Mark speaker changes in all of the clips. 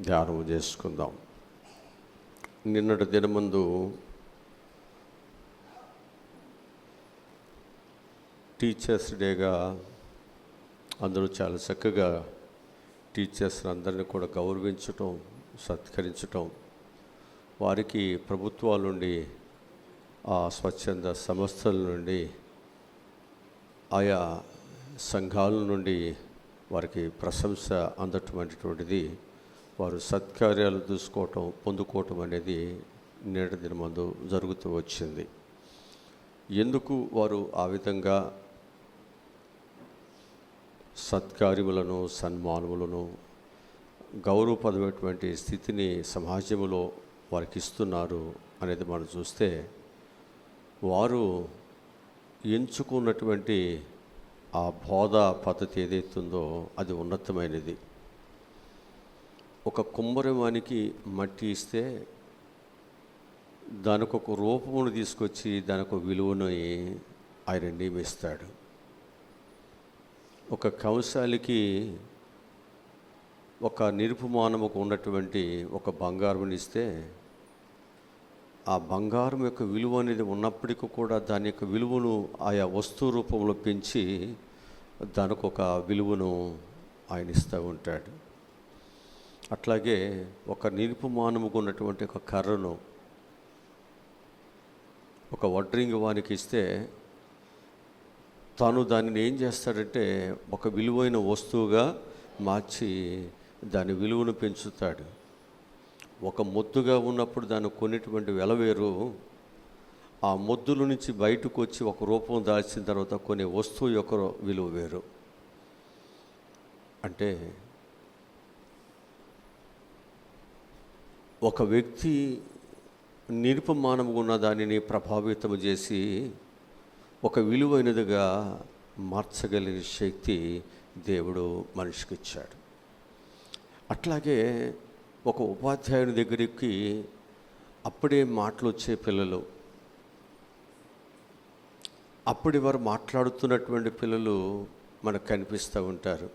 Speaker 1: ధ్యానం చేసుకుందాం. నిన్నటి దినమందు టీచర్స్ డేగా అందరూ చాలా చక్కగా టీచర్స్ అందరినీ కూడా గౌరవించటం, సత్కరించటం, వారికి ప్రభుత్వాల నుండి, ఆ స్వచ్ఛంద సంస్థల నుండి, ఆయా సంఘాల నుండి వారికి ప్రశంస అందటువంటిది, వారు సత్కార్యాలు పొందుకోవటం అనేది నేటి దినమందు జరుగుతూ వచ్చింది. ఎందుకు వారు ఆ విధంగా సత్కార్యములను, సన్మానములను, గౌరవపరమైనటువంటి స్థితిని సమాజంలో వారికి ఇస్తున్నారు అనేది మనం చూస్తే, వారు ఎంచుకున్నటువంటి ఆ బోధ పద్ధతి ఏదైతుందో అది ఉన్నతమైనది. ఒక కుమ్మరివానికి మట్టి ఇస్తే దానికి ఒక రూపమును తీసుకొచ్చి దానికి ఒక విలువను ఆయన నియమిస్తాడు. ఒక కంసాలికి ఒక నిరుపమానముకు ఉన్నటువంటి ఒక బంగారం ఇస్తే ఆ బంగారం యొక్క విలువ అనేది ఉన్నప్పటికీ కూడా దాని యొక్క విలువను ఆయా వస్తువు రూపంలో పెంచి దానికి ఒక విలువను ఆయన ఇస్తూ ఉంటాడు. అట్లాగే ఒక నిరుపమానముకు ఉన్నటువంటి ఒక కర్రను ఒక వడ్రింగి వానికి ఇస్తే తాను దానిని ఏం చేస్తాడంటే ఒక విలువైన వస్తువుగా మార్చి దాని విలువను పెంచుతాడు. ఒక మొద్దుగా ఉన్నప్పుడు దాన్ని కొనేటువంటి వెల వేరు, ఆ మొద్దుల నుంచి బయటకు వచ్చి ఒక రూపం దాల్చిన తర్వాత కొనే వస్తువు యొక్క విలువ వేరు. అంటే ఒక వ్యక్తి నిరుపమానముగా ఉన్న దానిని ప్రభావితం చేసి ఒక విలువైనదిగా మార్చగలిగే శక్తి దేవుడు మనిషికి ఇచ్చాడు. అట్లాగే ఒక ఉపాధ్యాయుని దగ్గరికి అప్పుడే మాటలు వచ్చే పిల్లలు, అప్పటి వారు మాట్లాడుతున్నటువంటి పిల్లలు మనకు కనిపిస్తూ ఉంటారు.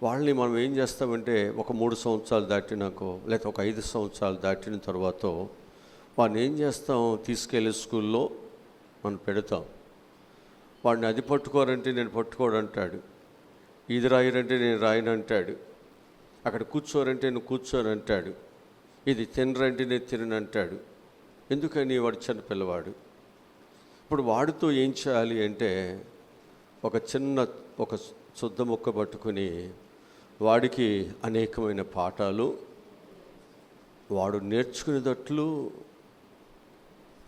Speaker 1: వాళ్ళని మనం ఏం చేస్తామంటే ఒక 3 సంవత్సరాలు దాటినాకో లేకపోతే ఒక 5 సంవత్సరాలు దాటిన తర్వాత వాడిని ఏం చేస్తాం, తీసుకెళ్ళి స్కూల్లో మనం పెడతాం. వాడిని అది పట్టుకోరంటే నేను పట్టుకోడు అంటాడు, ఇది రాయరంటే నేను రాయను అంటాడు, అక్కడ కూర్చోరంటే నేను కూర్చోను అంటాడు, ఇది తినరంటే నేను తినను అంటాడు. ఎందుకని? వాడు చిన్న పిల్లవాడు. ఇప్పుడు వాడితో ఏం చేయాలి అంటే ఒక శుద్ధ ముక్క పట్టుకుని వాడికి అనేకమైన పాఠాలు వాడు నేర్చుకునేటట్లు,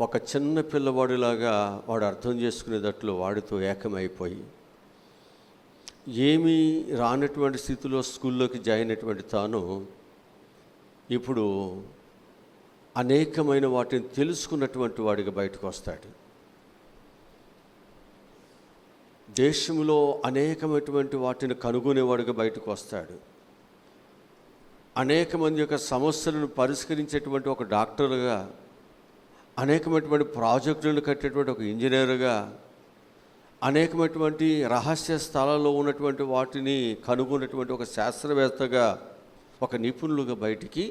Speaker 1: ఒక చిన్న పిల్లవాడిలాగా వాడు అర్థం చేసుకునేటట్లు వాడితో ఏకమైపోయి, ఏమీ రానటువంటి స్థితిలో స్కూల్లోకి జాయిన్ అయినటువంటి తాను ఇప్పుడు అనేకమైన వాటిని తెలుసుకున్నటువంటి వాడిగా బయటకు వస్తాడు. దేశంలో అనేకమైనటువంటి వాటిని కనుగొనేవాడిగా బయటకు వస్తాడు. అనేక మంది యొక్క సమస్యలను పరిష్కరించేటువంటి ఒక డాక్టర్గా, అనేకమైనటువంటి ప్రాజెక్టులను కట్టేటువంటి ఒక ఇంజనీర్గా, అనేకమైనటువంటి రహస్య స్థలాల్లో ఉన్నటువంటి వాటిని కనుగొన్నటువంటి ఒక శాస్త్రవేత్తగా, ఒక నిపుణులుగా బయటికి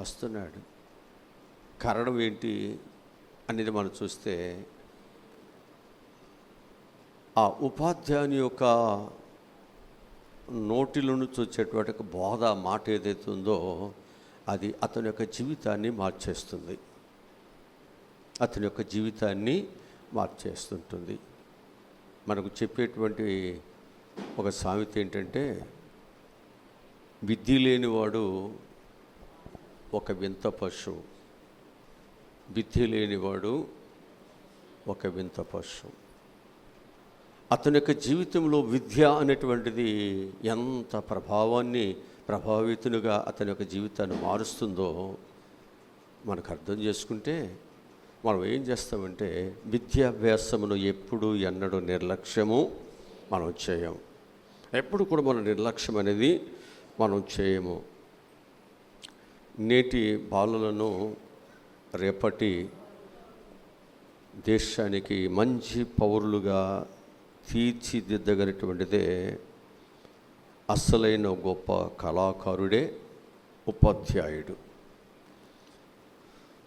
Speaker 1: వస్తున్నాడు. కారణం ఏంటి అనేది మనం చూస్తే, ఆ ఉపాధ్యాయుని యొక్క నోటిలో నుంచి వచ్చేటువంటి ఒక బోధ మాట ఏదైతే ఉందో అది అతని యొక్క జీవితాన్ని మార్చేస్తుంది, అతని యొక్క జీవితాన్ని మార్చేస్తుంటుంది. మనకు చెప్పేటువంటి ఒక సామెత ఏంటంటే, విద్య లేనివాడు ఒక వింత పశువు, విద్య లేనివాడు ఒక వింత పశువు. అతని యొక్క జీవితంలో విద్య అనేటువంటిది ఎంత ప్రభావితునిగా అతని యొక్క జీవితాన్ని మారుస్తుందో మనకు అర్థం చేసుకుంటే, మనం ఏం చేస్తామంటే విద్యాభ్యాసమును ఎన్నడూ నిర్లక్ష్యము మనం చేయము. ఎప్పుడు కూడా మన నిర్లక్ష్యం అనేది మనం చేయము. నేటి బాలలను రేపటి దేశానికి మంచి పౌరులుగా తీర్చిదిద్దగలిగినటువంటిదే అసలైన గొప్ప కళాకారుడే ఉపాధ్యాయుడు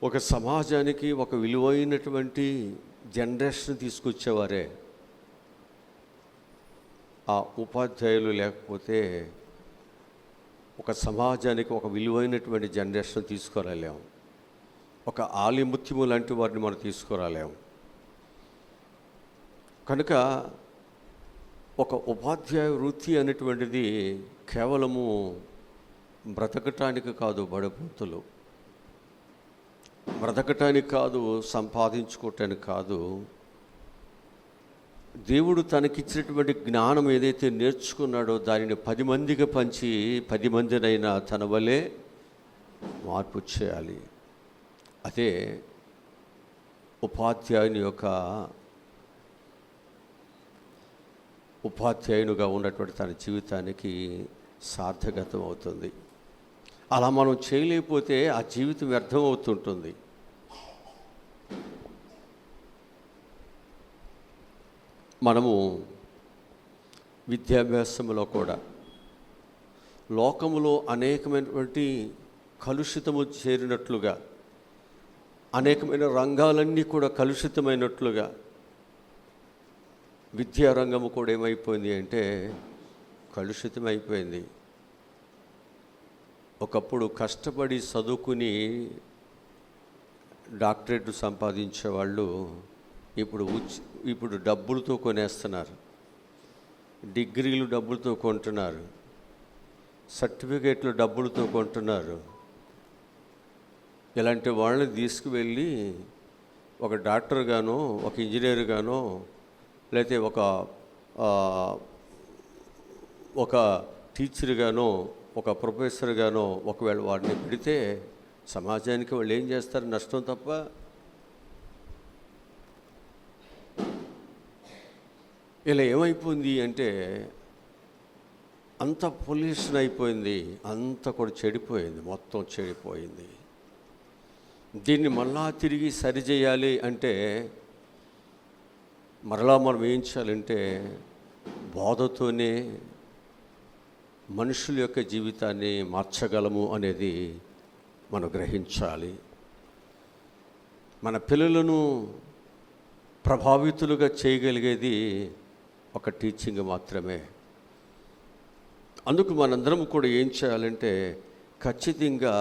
Speaker 1: ఒక సమాజానికి ఒక విలువైనటువంటి జనరేషన్ తీసుకొచ్చేవారే. ఆ ఉపాధ్యాయులు లేకపోతే ఒక సమాజానికి ఒక విలువైనటువంటి జనరేషన్ తీసుకురాలేము. ఒక ఆలిముత్యము లాంటి వారిని మనం తీసుకురాలేము. కనుక ఒక ఉపాధ్యాయ వృత్తి అనేటువంటిది కేవలము బ్రతకటానికి కాదు, బడబూతులు బ్రతకటానికి కాదు, సంపాదించుకోవటానికి కాదు. దేవుడు తనకిచ్చినటువంటి జ్ఞానం ఏదైతే నేర్చుకున్నాడో దానిని 10 మందికి పంచి 10 మందినైనా తన వలె మార్పు చేయాలి. అదే ఉపాధ్యాయునిగా ఉన్నటువంటి తన జీవితానికి సార్థకతం అవుతుంది. అలా మనం చేయలేకపోతే ఆ జీవితం వ్యర్థం అవుతుంటుంది. మనము విద్యాభ్యాసంలో కూడా లోకములో అనేకమైనటువంటి కలుషితము చేరినట్లుగా, అనేకమైన రంగాలన్నీ కూడా కలుషితమైనట్లుగా విద్యారంగము కూడా ఏమైపోయింది అంటే కలుషితమైపోయింది. ఒకప్పుడు కష్టపడి చదువుకుని డాక్టరేట్ సంపాదించే వాళ్ళు ఇప్పుడు డబ్బులతో కొనేస్తున్నారు. డిగ్రీలు డబ్బులతో కొంటున్నారు, సర్టిఫికేట్లు డబ్బులతో కొంటున్నారు. ఇలాంటి వాళ్ళని తీసుకువెళ్ళి ఒక డాక్టర్ గానో, ఒక ఇంజనీర్ గానో, లేకపోతే ఒక టీచర్ గానో, ఒక ప్రొఫెసర్ గానో ఒకవేళ వాడిని పెడితే సమాజానికి వాళ్ళు ఏం చేస్తారు? నష్టం తప్ప. ఇలా ఏమైపోయింది అంటే అంత పొల్యూషన్ అయిపోయింది, అంత కూడా చెడిపోయింది, మొత్తం చెడిపోయింది. దీన్ని మళ్ళా తిరిగి సరిచేయాలి అంటే మరలా మనం ఏం చేయాలంటే బోధతోనే మనుషుల యొక్క జీవితాన్ని మార్చగలము అనేది మనం గ్రహించాలి. మన పిల్లలను ప్రభావితులుగా చేయగలిగేది ఒక టీచింగ్ మాత్రమే. అందుకు మనందరం కూడా ఏం చేయాలంటే ఖచ్చితంగా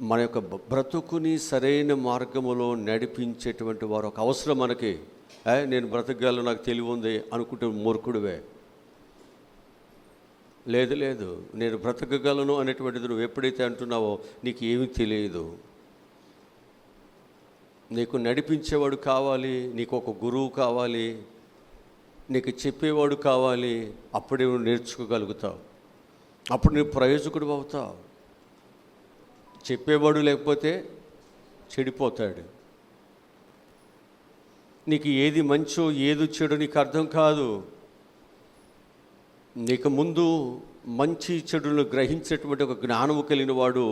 Speaker 1: మన యొక్క బ్రతుకుని సరైన మార్గములో నడిపించేటువంటి వారు ఒక అవసరం మనకి. నేను బ్రతకగలను, నాకు తెలివి ఉంది అనుకుంటే మూర్ఖుడివే. లేదు, నేను బ్రతకగలను అనేటువంటిది నువ్వు ఎప్పుడైతే అంటున్నావో నీకు ఏమీ తెలియదు. నీకు నడిపించేవాడు కావాలి, నీకు ఒక గురువు కావాలి, నీకు చెప్పేవాడు కావాలి. అప్పుడే నువ్వు నేర్చుకోగలుగుతావు, అప్పుడు నువ్వు ప్రయోజకుడు అవుతావు. చెప్పేవాడు లేకపోతే చెడిపోతాడు. నీకు ఏది మంచో ఏది చెడు నీకు అర్థం కాదు. నీకు ముందు మంచి చెడులను గ్రహించేటువంటి ఒక జ్ఞానము కలిగిన వాడు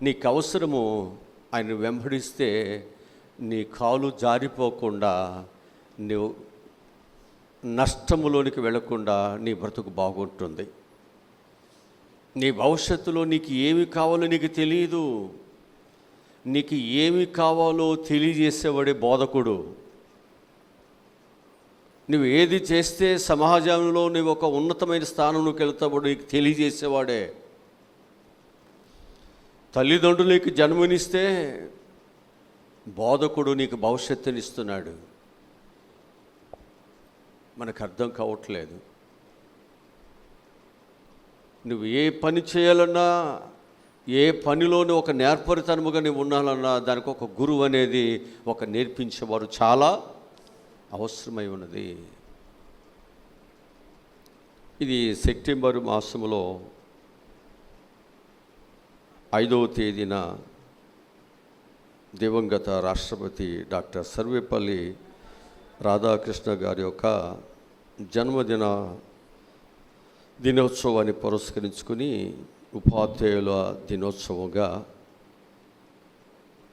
Speaker 1: నీకు అవసరము. ఆయన వెంబడిస్తే నీ కాలు జారిపోకుండా, నీవు నష్టములోనికి వెళ్లకుండా నీ బ్రతుకు బాగుంటుంది. నీ భవిష్యత్తులో నీకు ఏమి కావాలో నీకు తెలియదు. నీకు ఏమి కావాలో తెలియజేసేవాడే బోధకుడు. నువ్వు ఏది చేస్తే సమాజంలో నువ్వు ఒక ఉన్నతమైన స్థానంలోకి వెళ్తావో నీకు తెలియజేసేవాడే. తల్లిదండ్రులు నీకు జన్మనిస్తే బోధకుడు నీకు భవిష్యత్తునిస్తున్నాడు. మనకు అర్థం కావట్లేదు. నువ్వు ఏ పని చేయాలన్నా, ఏ పనిలోనూ ఒక నేర్పరితనముగా నువ్వు ఉండాలన్నా దానికి ఒక గురువు అనేది, ఒక నేర్పించేవారు చాలా అవసరమై ఉన్నది. ఇది సెప్టెంబరు మాసంలో 5వ తేదీన దివంగత రాష్ట్రపతి డాక్టర్ సర్వేపల్లి రాధాకృష్ణ గారి యొక్క జన్మదిన దినోత్సవాన్ని పురస్కరించుకుని ఉపాధ్యాయుల దినోత్సవంగా,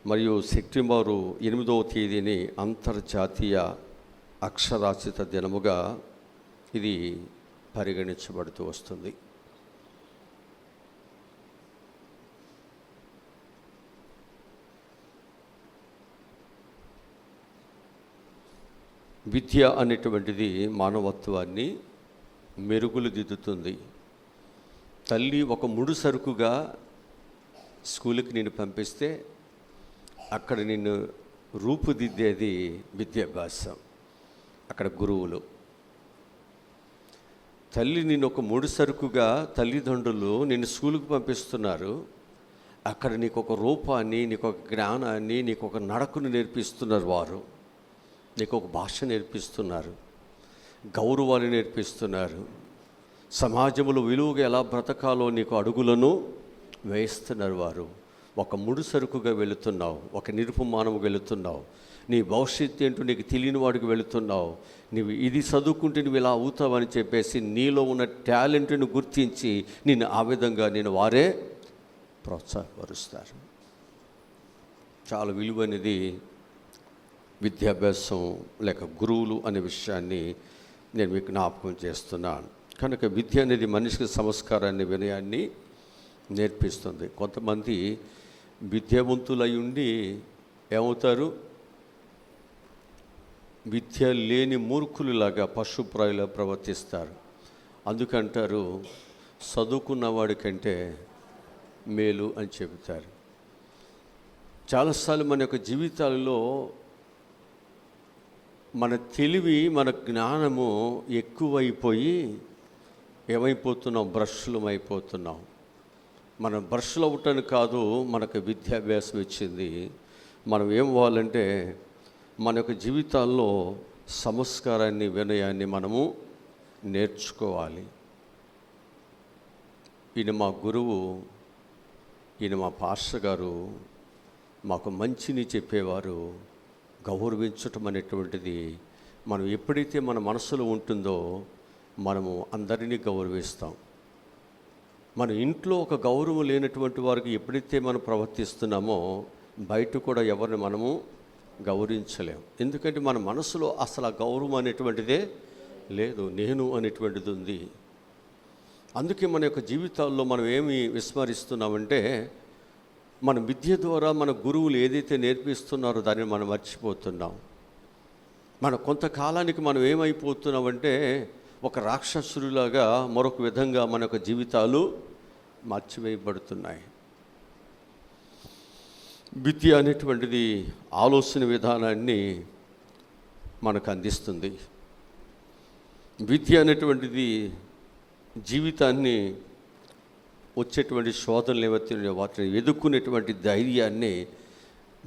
Speaker 1: మరియు సెప్టెంబరు 8వ తేదీని అంతర్జాతీయ అక్షరాస్యత దినముగా ఇది పరిగణించబడుతూ వస్తుంది. విద్య అనేటువంటిది మానవత్వాన్ని మెరుగులు దిద్దుతుంది. తల్లి ఒక ముడి సరుకుగా స్కూల్కి నేను పంపిస్తే అక్కడ నిన్ను రూపుదిద్దేది విద్యాభ్యాసం, అక్కడ గురువులు. తల్లి నిన్ను ఒక ముడి సరుకుగా తల్లిదండ్రులు నిన్ను స్కూల్కి పంపిస్తున్నారు. అక్కడ నీకు ఒక రూపాన్ని, నీకు ఒక జ్ఞానాన్ని, నీకు ఒక నడకను నేర్పిస్తున్నారు. వారు నీకు ఒక భాష నేర్పిస్తున్నారు, గౌరవాన్ని నేర్పిస్తున్నారు, సమాజంలో విలువగా ఎలా బ్రతకాలో నీకు అడుగులను వేస్తున్నారు. వారు ఒక ముడి సరుకుగా వెళుతున్నావు, ఒక నిరుపమానముగా వెళుతున్నావు. నీ భవిష్యత్తు ఏంటో నీకు తెలియని వాడికి వెళుతున్నావు. నువ్వు ఇది చదువుకుంటే నువ్వు ఇలా అవుతావని చెప్పేసి నీలో ఉన్న టాలెంట్ను గుర్తించి నిన్ను ఆ విధంగా వారే ప్రోత్సాహపరుస్తారు. చాలా విలువైనది విద్యాభ్యాసం లేక గురువులు అనే విషయాన్ని నేను మీకు జ్ఞాపకం చేస్తున్నాను. కనుక విద్య అనేది మనిషికి సంస్కారాన్ని, వినయాన్ని నేర్పిస్తుంది. కొంతమంది విద్యావంతులై ఉండి ఏమవుతారు? విద్య లేని మూర్ఖులులాగా పశుప్రాయులా ప్రవర్తిస్తారు. అందుకంటారు చదువుకున్న వాడికంటే మేలు అని చెబుతారు. చాలాసార్లు మన యొక్క జీవితాలలో మన తెలివి, మన జ్ఞానము ఎక్కువైపోయి ఏమైపోతున్నాం? బ్రష్లం అయిపోతున్నాం. మనం బ్రష్లు అవ్వటానికి కాదు, మనకు విద్యాభ్యాసం ఇచ్చింది. మనం ఏం అవ్వాలంటే మన యొక్క జీవితాల్లో సంస్కారాన్ని, వినయాన్ని మనము నేర్చుకోవాలి. ఈయన మా గురువు, ఈయన మా పాస్టర్ గారు మాకు మంచిని చెప్పేవారు. గౌరవించటం అనేటువంటిది మనం ఎప్పుడైతే మన మనసులో ఉంటుందో మనము అందరినీ గౌరవిస్తాం. మన ఇంట్లో ఒక గౌరవం లేనటువంటి వారికి ఎప్పుడైతే మనం ప్రవర్తిస్తున్నామో బయట కూడా ఎవరిని మనము గౌరవించలేము. ఎందుకంటే మన మనసులో అసలు ఆ గౌరవం అనేటువంటిదే లేదు, నేను అనేటువంటిది ఉంది. అందుకే మన యొక్క జీవితాల్లో మనం ఏమి విస్మరిస్తున్నామంటే మన విద్య ద్వారా మన గురువులు ఏదైతే నేర్పిస్తున్నారో దాన్ని మనం మర్చిపోతున్నాం. మన కొంతకాలానికి మనం ఏమైపోతున్నామంటే ఒక రాక్షసుడిలాగా మరొక విధంగా మన యొక్క జీవితాలు మార్చివేయబడుతున్నాయి. విద్య అనేటువంటిది ఆలోచన విధానాన్ని మనకు అందిస్తుంది. విద్య అనేటువంటిది జీవితాన్ని వచ్చేటువంటి శోధనలు ఏవైతే వాటిని ఎదుర్కొనేటువంటి ధైర్యాన్ని,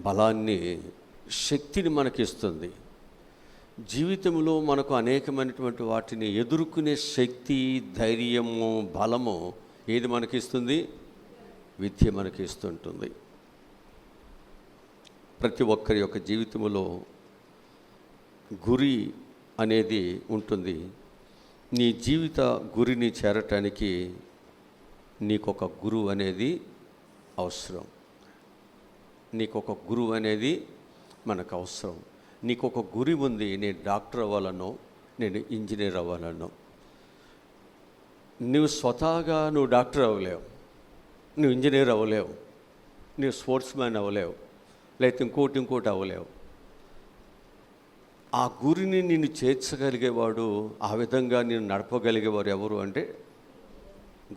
Speaker 1: బలాన్ని, శక్తిని మనకిస్తుంది. జీవితంలో మనకు అనేకమైనటువంటి వాటిని ఎదుర్కొనే శక్తి, ధైర్యము, బలము ఏది మనకిస్తుంది? విద్య మనకి ఇస్తుంటుంది. ప్రతి ఒక్కరి యొక్క జీవితంలో గురి అనేది ఉంటుంది. నీ జీవిత గురిని చేరటానికి నీకొక గురువు అనేది అవసరం. నీకొక గురువు అనేది మనకు అవసరం. నీకొక గురి ఉంది. నేను డాక్టర్ అవ్వాలనో, నేను ఇంజనీర్ అవ్వాలనో. నువ్వు స్వతహాగా నువ్వు డాక్టర్ అవ్వలేవు, నువ్వు ఇంజనీర్ అవ్వలేవు, నువ్వు స్పోర్ట్స్ మ్యాన్ అవ్వలేవు, లేకపోతే ఇంకోటి అవ్వలేవు. ఆ గురిని నిన్ను చేర్చగలిగేవాడు, ఆ విధంగా నేను నడపగలిగేవారు ఎవరు అంటే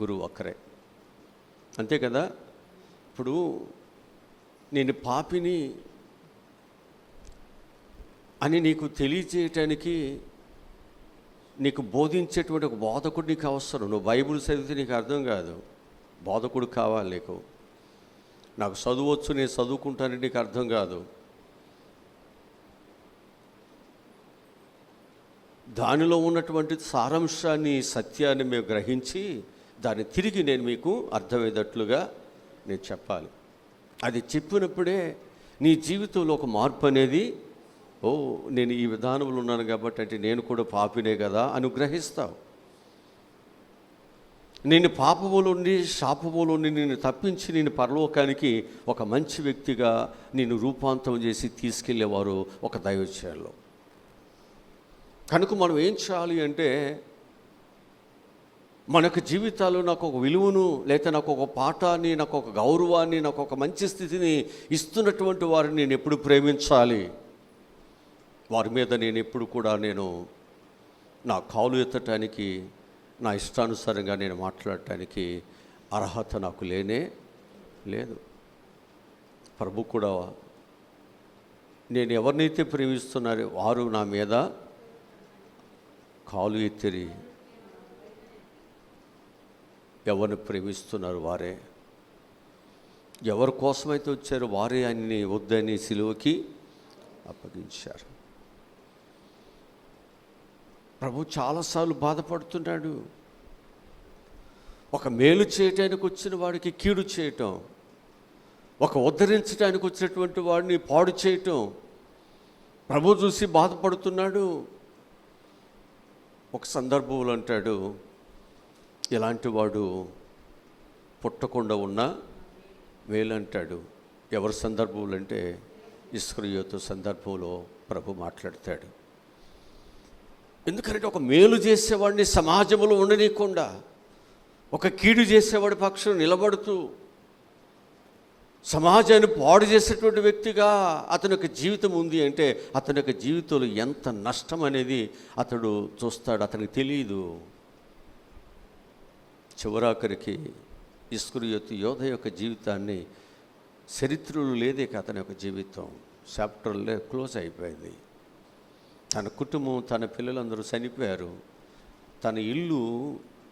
Speaker 1: గురువు ఒక్కరే. అంతే కదా. ఇప్పుడు నేను పాపిని అని నీకు తెలియచేయటానికి నీకు బోధించేటువంటి ఒక బోధకుడు నీకు అవసరం. నువ్వు బైబిల్ చదివితే నీకు అర్థం కాదు, బోధకుడు కావాలి నీకు. నాకు చదువచ్చు, నేను చదువుకుంటానని నీకు అర్థం కాదు. దానిలో ఉన్నటువంటి సారాంశాన్ని, సత్యాన్ని మేము గ్రహించి దాన్ని తిరిగి నేను మీకు అర్థమయ్యేటట్లుగా నేను చెప్పాలి. అది చెప్పినప్పుడే నీ జీవితంలో ఒక మార్పు అనేది, ఓ నేను ఈ విధానంలో ఉన్నాను కాబట్టి అంటే నేను కూడా పాపినే కదా అని గ్రహిస్తావు. నేను పాపములో నుండి, శాపములో నుండి నేను తప్పించి నేను పరలోకానికి ఒక మంచి వ్యక్తిగా నేను రూపాంతరం చేసి తీసుకెళ్ళేవారు ఒక దైవచర్యలో. కనుక మనం ఏం చేయాలి అంటే మనకు జీవితాల్లో నాకు ఒక విలువను, లేకపోతే నాకు ఒక పాఠాన్ని, నాకు ఒక గౌరవాన్ని, నాకు ఒక మంచి స్థితిని ఇస్తున్నటువంటి వారిని నేను ఎప్పుడు ప్రేమించాలి. వారి మీద నేను ఎప్పుడు కూడా నా కాలు ఎత్తటానికి, నా ఇష్టానుసారంగా నేను మాట్లాడటానికి అర్హత నాకు లేనే లేదు. ప్రభు కూడా నేను ఎవరినైతే ప్రేమిస్తున్నారో వారు నా మీద కాలు ఎత్తిరి, ఎవరిని ప్రేమిస్తున్నారు వారే, ఎవరి కోసమైతే వచ్చారో వారే ఆయన్ని వద్దని సిలువకి అప్పగించారు. ప్రభు చాలాసార్లు బాధపడుతున్నాడు. ఒక మేలు చేయటానికి వచ్చిన వాడికి కీడు చేయటం, ఒక ఉద్ధరించడానికి వచ్చినటువంటి వాడిని పాడు చేయటం ప్రభు చూసి బాధపడుతున్నాడు. ఒక సందర్భంలో అంటాడు, ఇలాంటి వాడు పుట్టకుండా ఉన్న మేలు అంటాడు. ఎవరి సందర్భంలో అంటే ఇస్కరియోతు సందర్భంలో ప్రభు మాట్లాడతాడు. ఎందుకంటే ఒక మేలు చేసేవాడిని సమాజంలో ఉండనీయకుండా ఒక కీడు చేసేవాడి పక్షం నిలబడుతూ సమాజాన్ని పాడు చేసేటువంటి వ్యక్తిగా అతని యొక్క జీవితం ఉంది అంటే అతని యొక్క జీవితంలో ఎంత నష్టం అనేది అతడు చూస్తాడు, అతనికి తెలియదు. చివరాఖరికి ఇస్కరియోతు యోధ యొక్క జీవితాన్ని చరిత్రలు లేదే, అతని యొక్క జీవితం చాప్టర్లే క్లోజ్ అయిపోయింది. తన కుటుంబం, తన పిల్లలందరూ చనిపోయారు. తన ఇల్లు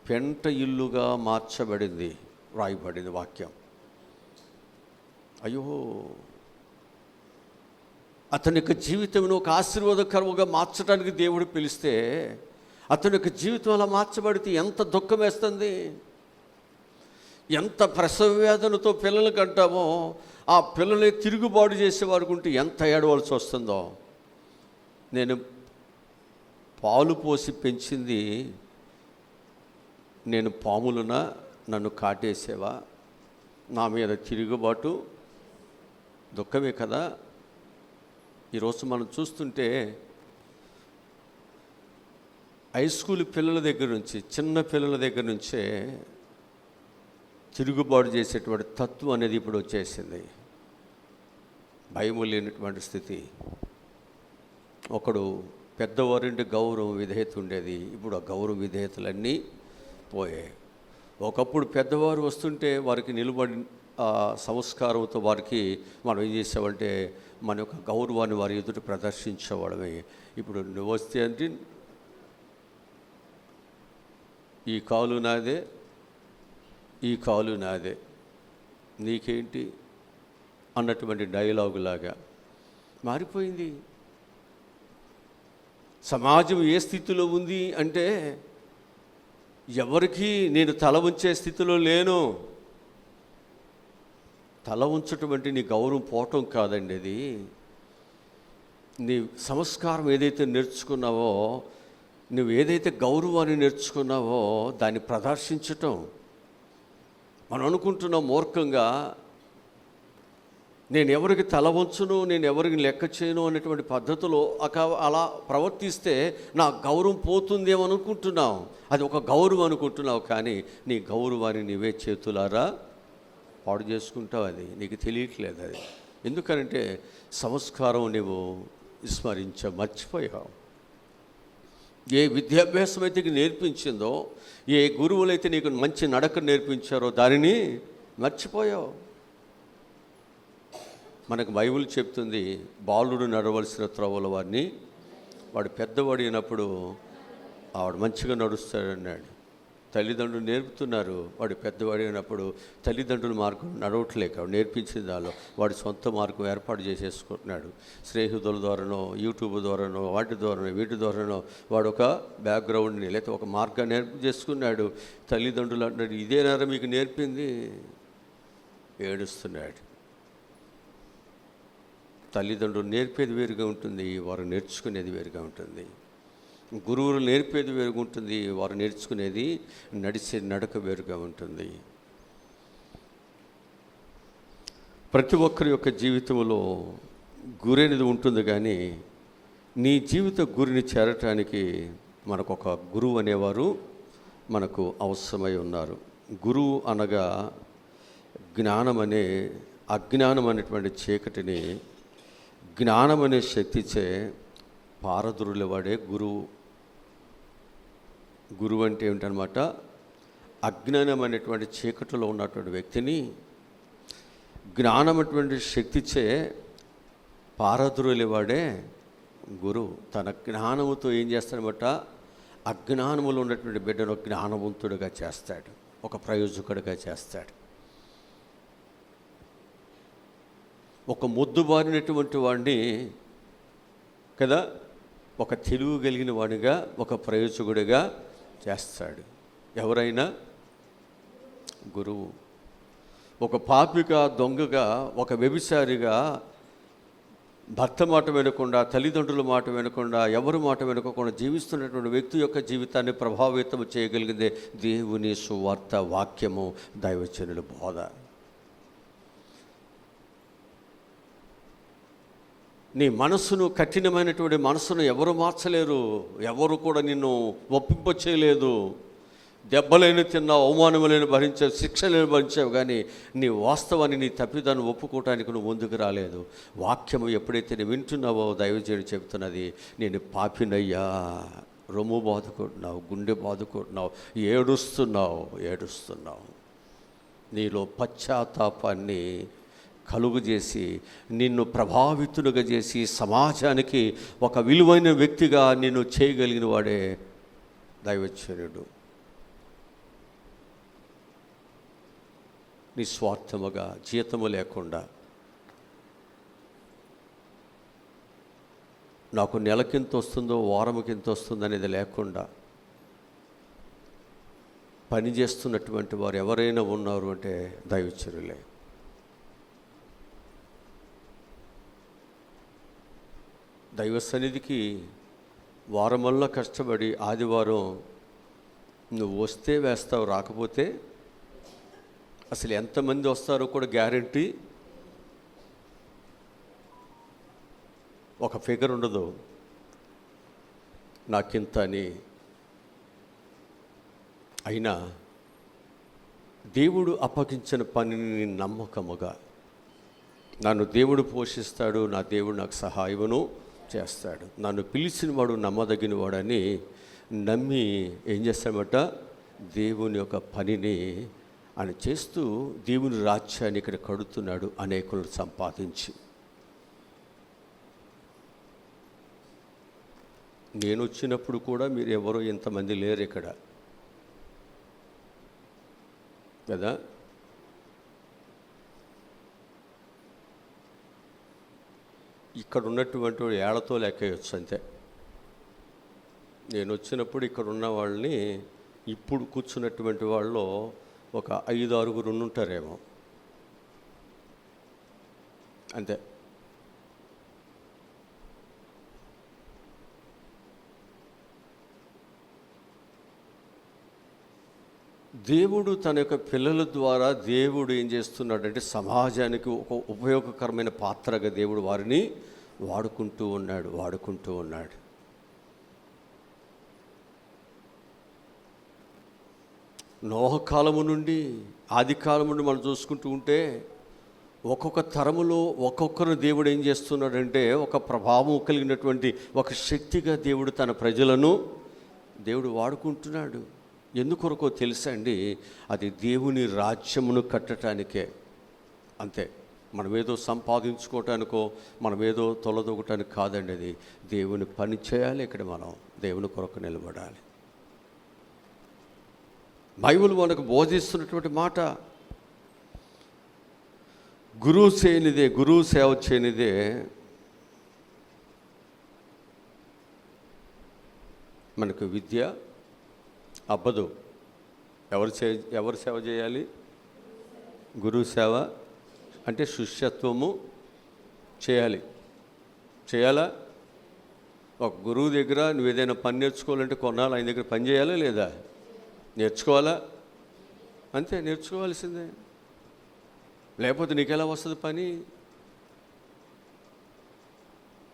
Speaker 1: పెంట ఇల్లుగా మార్చబడింది, రాయబడింది వాక్యం. అయ్యో, అతని యొక్క జీవితంలో ఒక ఆశీర్వాదకరంగా మార్చడానికి దేవుడు పిలిస్తే అతని యొక్క జీవితం అలా మార్చబడితే ఎంత దుఃఖం వేస్తుంది. ఎంత ప్రసవ వేదనతో పిల్లలు కంటామో ఆ పిల్లల్ని తిరుగుబాటు చేసేవారు ఉంటే ఎంత ఏడవలసి వస్తుందో. నేను పాలు పోసి పెంచింది నేను పాములునా, నన్ను కాటేసేవా, నా మీద తిరుగుబాటు, దుఃఖమే కదా. ఈరోజు మనం చూస్తుంటే హై స్కూల్ పిల్లల దగ్గర నుంచి, చిన్న పిల్లల దగ్గర నుంచే తిరుగుబాటు చేసేటువంటి తత్వం అనేది ఇప్పుడు వచ్చేసింది. భయం లేనటువంటి స్థితి. ఒకడు పెద్దవారింటి గౌరవం విధేయత ఉండేది, ఇప్పుడు ఆ గౌరవ విధేయతలన్నీ పోయాయి. ఒకప్పుడు పెద్దవారు వస్తుంటే వారికి నిలబడి సంస్కారంతో వారికి మనం ఏం చేసామంటే మన యొక్క గౌరవాన్ని వారి ఎదుట ప్రదర్శించేవాడమే. ఇప్పుడు నువ్వు వస్తే అంటే ఈ కాలు నాదే, ఈ కాలు నాదే, నీకేంటి అన్నటువంటి డైలాగు లాగా మారిపోయింది. సమాజం ఏ స్థితిలో ఉంది అంటే ఎవరికి నేను తల ఉంచే స్థితిలో లేను. తల ఉంచటం అంటే నీ గౌరవం పోవటం కాదండి. అది నీ సంస్కారం ఏదైతే నేర్చుకున్నావో, నువ్వు ఏదైతే గౌరవాన్ని నేర్చుకున్నావో దాన్ని ప్రదర్శించటం. మనం అనుకుంటున్నాం మూర్ఖంగా, నేను ఎవరికి తల వంచును, నేను ఎవరికి లెక్క చేయను అనేటువంటి పద్ధతిలో అలా ప్రవర్తిస్తే నా గౌరవం పోతుందేమో అనుకుంటున్నావు. అది ఒక గౌరవం అనుకుంటున్నావు, కానీ నీ గౌరవాన్ని నీవే చేతులారా పాడు చేసుకుంటావు. అది నీకు తెలియట్లేదు. అది ఎందుకనంటే సంస్కారం నువ్వు మర్చిపోయావు. ఏ విద్యాభ్యాసం అయితే నీకు నేర్పించిందో, ఏ గురువులైతే నీకు మంచి నడక నేర్పించారో దానిని మర్చిపోయావు. మనకు బైబిల్ చెప్తుంది, బాలుడు నడవలసిన త్రోవల వాడిని వాడు పెద్దవాడు అయినప్పుడు వాడు మంచిగా నడుస్తాడన్నాడు. తల్లిదండ్రులు నేర్పుతున్నారు, వాడు పెద్దవాడు అయినప్పుడు తల్లిదండ్రుల మార్గం నడవట్లేక వాడు నేర్పించిన దానిలో వాడు సొంత మార్గం ఏర్పాటు చేసేసుకుంటున్నాడు. స్నేహితుల ద్వారానో, యూట్యూబ్ ద్వారానో, వాటి ద్వారానో, వీటి ద్వారానో వాడు ఒక బ్యాక్గ్రౌండ్ని లేకపోతే ఒక మార్గాన్ని చేసుకున్నాడు. తల్లిదండ్రులు అంటాడు, ఇదేనారా మీకు నేర్పింది, ఏడుస్తున్నాడు. తల్లిదండ్రులు నేర్పేది వేరుగా ఉంటుంది, వారు నేర్చుకునేది వేరుగా ఉంటుంది. గురువులు నేర్పేది వేరుగా ఉంటుంది, వారు నేర్చుకునేది నడిచే నడక వేరుగా ఉంటుంది. ప్రతి ఒక్కరి యొక్క జీవితంలో గురి అనేది ఉంటుంది, కానీ నీ జీవిత గురిని చేరటానికి మనకు ఒక గురువు అనేవారు మనకు అవసరమై ఉన్నారు. గురువు అనగా జ్ఞానం అనే అజ్ఞానం అనేటువంటి చీకటిని జ్ఞానం అనే శక్తిచే పారదురులేవాడే గురువు. గురువు అంటే ఏమిటనమాట? అజ్ఞానం అనేటువంటి చీకటిలో ఉన్నటువంటి వ్యక్తిని జ్ఞానం అటువంటి శక్తిచే పారద్రోలేవాడే గురువు. తన జ్ఞానముతో ఏం చేస్తాడనమాట? అజ్ఞానములో ఉన్నటువంటి బిడ్డను జ్ఞానవంతుడిగా చేస్తాడు, ఒక ప్రయోజకుడిగా చేస్తాడు. ఒక మొద్దుబారినటువంటి వాడిని కదా ఒక తెలివి కలిగిన వాడిగా, ఒక ప్రయోజకుడిగా చేస్తాడు. ఎవరైనా గురువు. ఒక పాపిగా, దొంగగా, ఒక వ్యభిచారిగా భర్త మాట వినకుండా, తల్లిదండ్రుల మాట వినకుండా, ఎవరి మాట వినకుండా జీవిస్తున్నటువంటి వ్యక్తి యొక్క జీవితాన్ని ప్రభావితం చేయగలిగిందే దేవుని సువార్త వాక్యము, దైవజనుల బోధ. నీ మనసును, కఠినమైనటువంటి మనసును ఎవరు మార్చలేరు. ఎవరు కూడా నిన్ను ఒప్పింప చేయలేదు. దెబ్బలేని తిన్నావు, అవమానములను భరించావు, శిక్షలను భరించావు, కానీ నీ వాస్తవాన్ని, నీ తప్పిదాన్ని ఒప్పుకోవటానికి నువ్వు ముందుకు రాలేదు. వాక్యము ఎప్పుడైతే నువ్వు వింటున్నావో దైవజనుడు చెబుతున్నది, నేను పాపినయ్యా, రొమ్ము బాదుకుంటున్నావు, గుండె బాదుకుంటున్నావు, ఏడుస్తున్నావు. నీలో పశ్చాత్తాపాన్ని కలుగు చేసి నిన్ను ప్రభావితులుగా చేసి సమాజానికి ఒక విలువైన వ్యక్తిగా నిన్ను చేయగలిగిన వాడే దైవజనుడు. నిస్వార్థముగా, జీతము లేకుండా, నాకు నెలకింత వస్తుందో వారముకి ఎంత వస్తుందో అనేది లేకుండా పనిచేస్తున్నటువంటి వారు ఎవరైనా ఉన్నారు అంటే దైవజనులే. దైవ సన్నిధికి వారమల్లా కష్టపడి ఆదివారం నువ్వు వస్తే వేస్తావు, రాకపోతే అసలు ఎంతమంది వస్తారో కూడా గ్యారంటీ, ఒక ఫిగర్ ఉండదు నాకింత అని. అయినా దేవుడు అప్పగించిన పనిని నమ్మకముగా, నన్ను దేవుడు పోషిస్తాడు, నా దేవుడు నాకు సహాయమును చేస్తాడు, నన్ను పిలిచిన వాడు నమ్మదగిన వాడని నమ్మి ఏం చేస్తాడట? దేవుని యొక్క పనిని ఆయన చేస్తూ దేవుని రాజ్యాన్ని ఇక్కడ కడుతున్నాడు, అనేకులను సంపాదించి. నేను వచ్చినప్పుడు కూడా మీరు ఎవరో ఇంతమంది లేరు ఇక్కడ కదా. ఇక్కడ ఉన్నటువంటి ఏళ్లతో లెక్కేయచ్చు అంతే. నేను వచ్చినప్పుడు ఇక్కడ ఉన్న వాళ్ళని ఇప్పుడు కూర్చున్నటువంటి వాళ్ళు ఒక 5-6 ఉంటారేమో అంతే. దేవుడు తన యొక్క పిల్లల ద్వారా దేవుడు ఏం చేస్తున్నాడంటే సమాజానికి ఒక ఉపయోగకరమైన పాత్రగా దేవుడు వారిని వాడుకుంటూ ఉన్నాడు. నోహ కాలము నుండి, ఆది కాలము నుండి మనం చూసుకుంటూ ఉంటే ఒక్కొక్క తరములో ఒక్కొక్కరు దేవుడు ఏం చేస్తున్నాడంటే ఒక ప్రభావం కలిగినటువంటి ఒక శక్తిగా దేవుడు తన ప్రజలను దేవుడు వాడుకుంటున్నాడు. ఎందుకొరకో తెలుసా అండి? అది దేవుని రాజ్యమును కట్టడానికే. అంతే. మనమేదో సంపాదించుకోవటానికో, మనమేదో తొలదొకటానికి కాదండి. అది దేవుని పని చేయాలి. ఇక్కడ మనం దేవుని కొరకు నిలబడాలి. బైబిల్ మనకు బోధిస్తున్నటువంటి మాట, గురువు సేవ చేయనిదే మనకు విద్య అబ్బదు. ఎవరు సేవ చేయాలి? గురువు సేవ అంటే శిష్యత్వము చేయాలా? ఒక గురువు దగ్గర నువ్వు ఏదైనా పని నేర్చుకోవాలంటే కొన్నాళ్ళు ఆయన దగ్గర పని చేయాలా లేదా? నేర్చుకోవాలా? అంతే, నేర్చుకోవాల్సిందే. లేకపోతే నీకెలా వస్తుంది పని?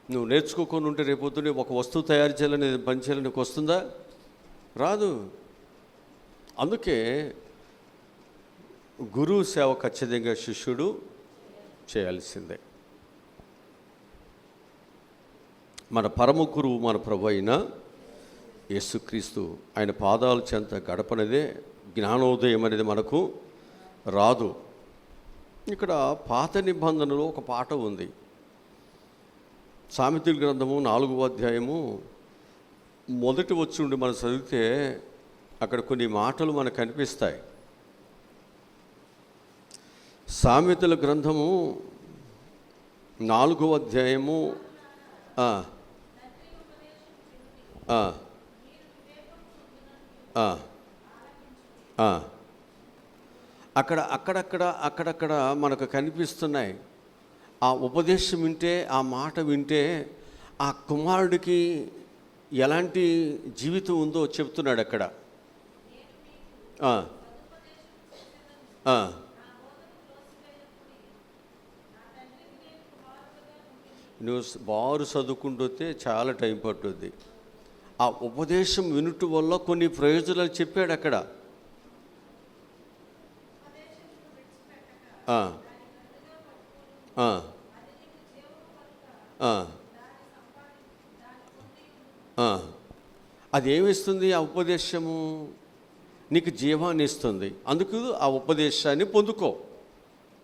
Speaker 1: నువ్వు నేర్చుకోకుండా ఉంటే రేపొద్దునే ఒక వస్తువు తయారు చేయాలని, పని చేయాలని నీకు వస్తుందా? రాదు. అందుకే గురువు సేవ ఖచ్చితంగా శిష్యుడు చేయాల్సిందే. మన పరమ గురువు మన ప్రభు అయిన యేసుక్రీస్తు ఆయన పాదాల చెంత గడపనదే జ్ఞానోదయం అనేది మనకు రాదు. ఇక్కడ పాత నిబంధనలో ఒక పాట ఉంది. సామెతల గ్రంథము 4వ అధ్యాయము మొదటి వచ్చి ఉండి మనం చదివితే అక్కడ కొన్ని మాటలు మనకు కనిపిస్తాయి. సామెతల గ్రంథము 4వ అధ్యాయము అక్కడక్కడ మనకు కనిపిస్తున్నాయి. ఆ ఉపదేశం వింటే, ఆ మాట వింటే ఆ కుమారుడికి ఎలాంటి జీవితం ఉందో చెప్తున్నాడు అక్కడ. నువ్వు బారు చదువుకుంటూ చాలా టైం పట్టుద్ది. ఆ ఉపదేశం వినుట వల్ల కొన్ని ప్రయోజనాలు చెప్పాడు అక్కడ. అదేమిస్తుంది? ఆ ఉపదేశము నీకు జీవాన్ని ఇస్తుంది. అందుకు ఆ ఉపదేశాన్ని పొందుకో.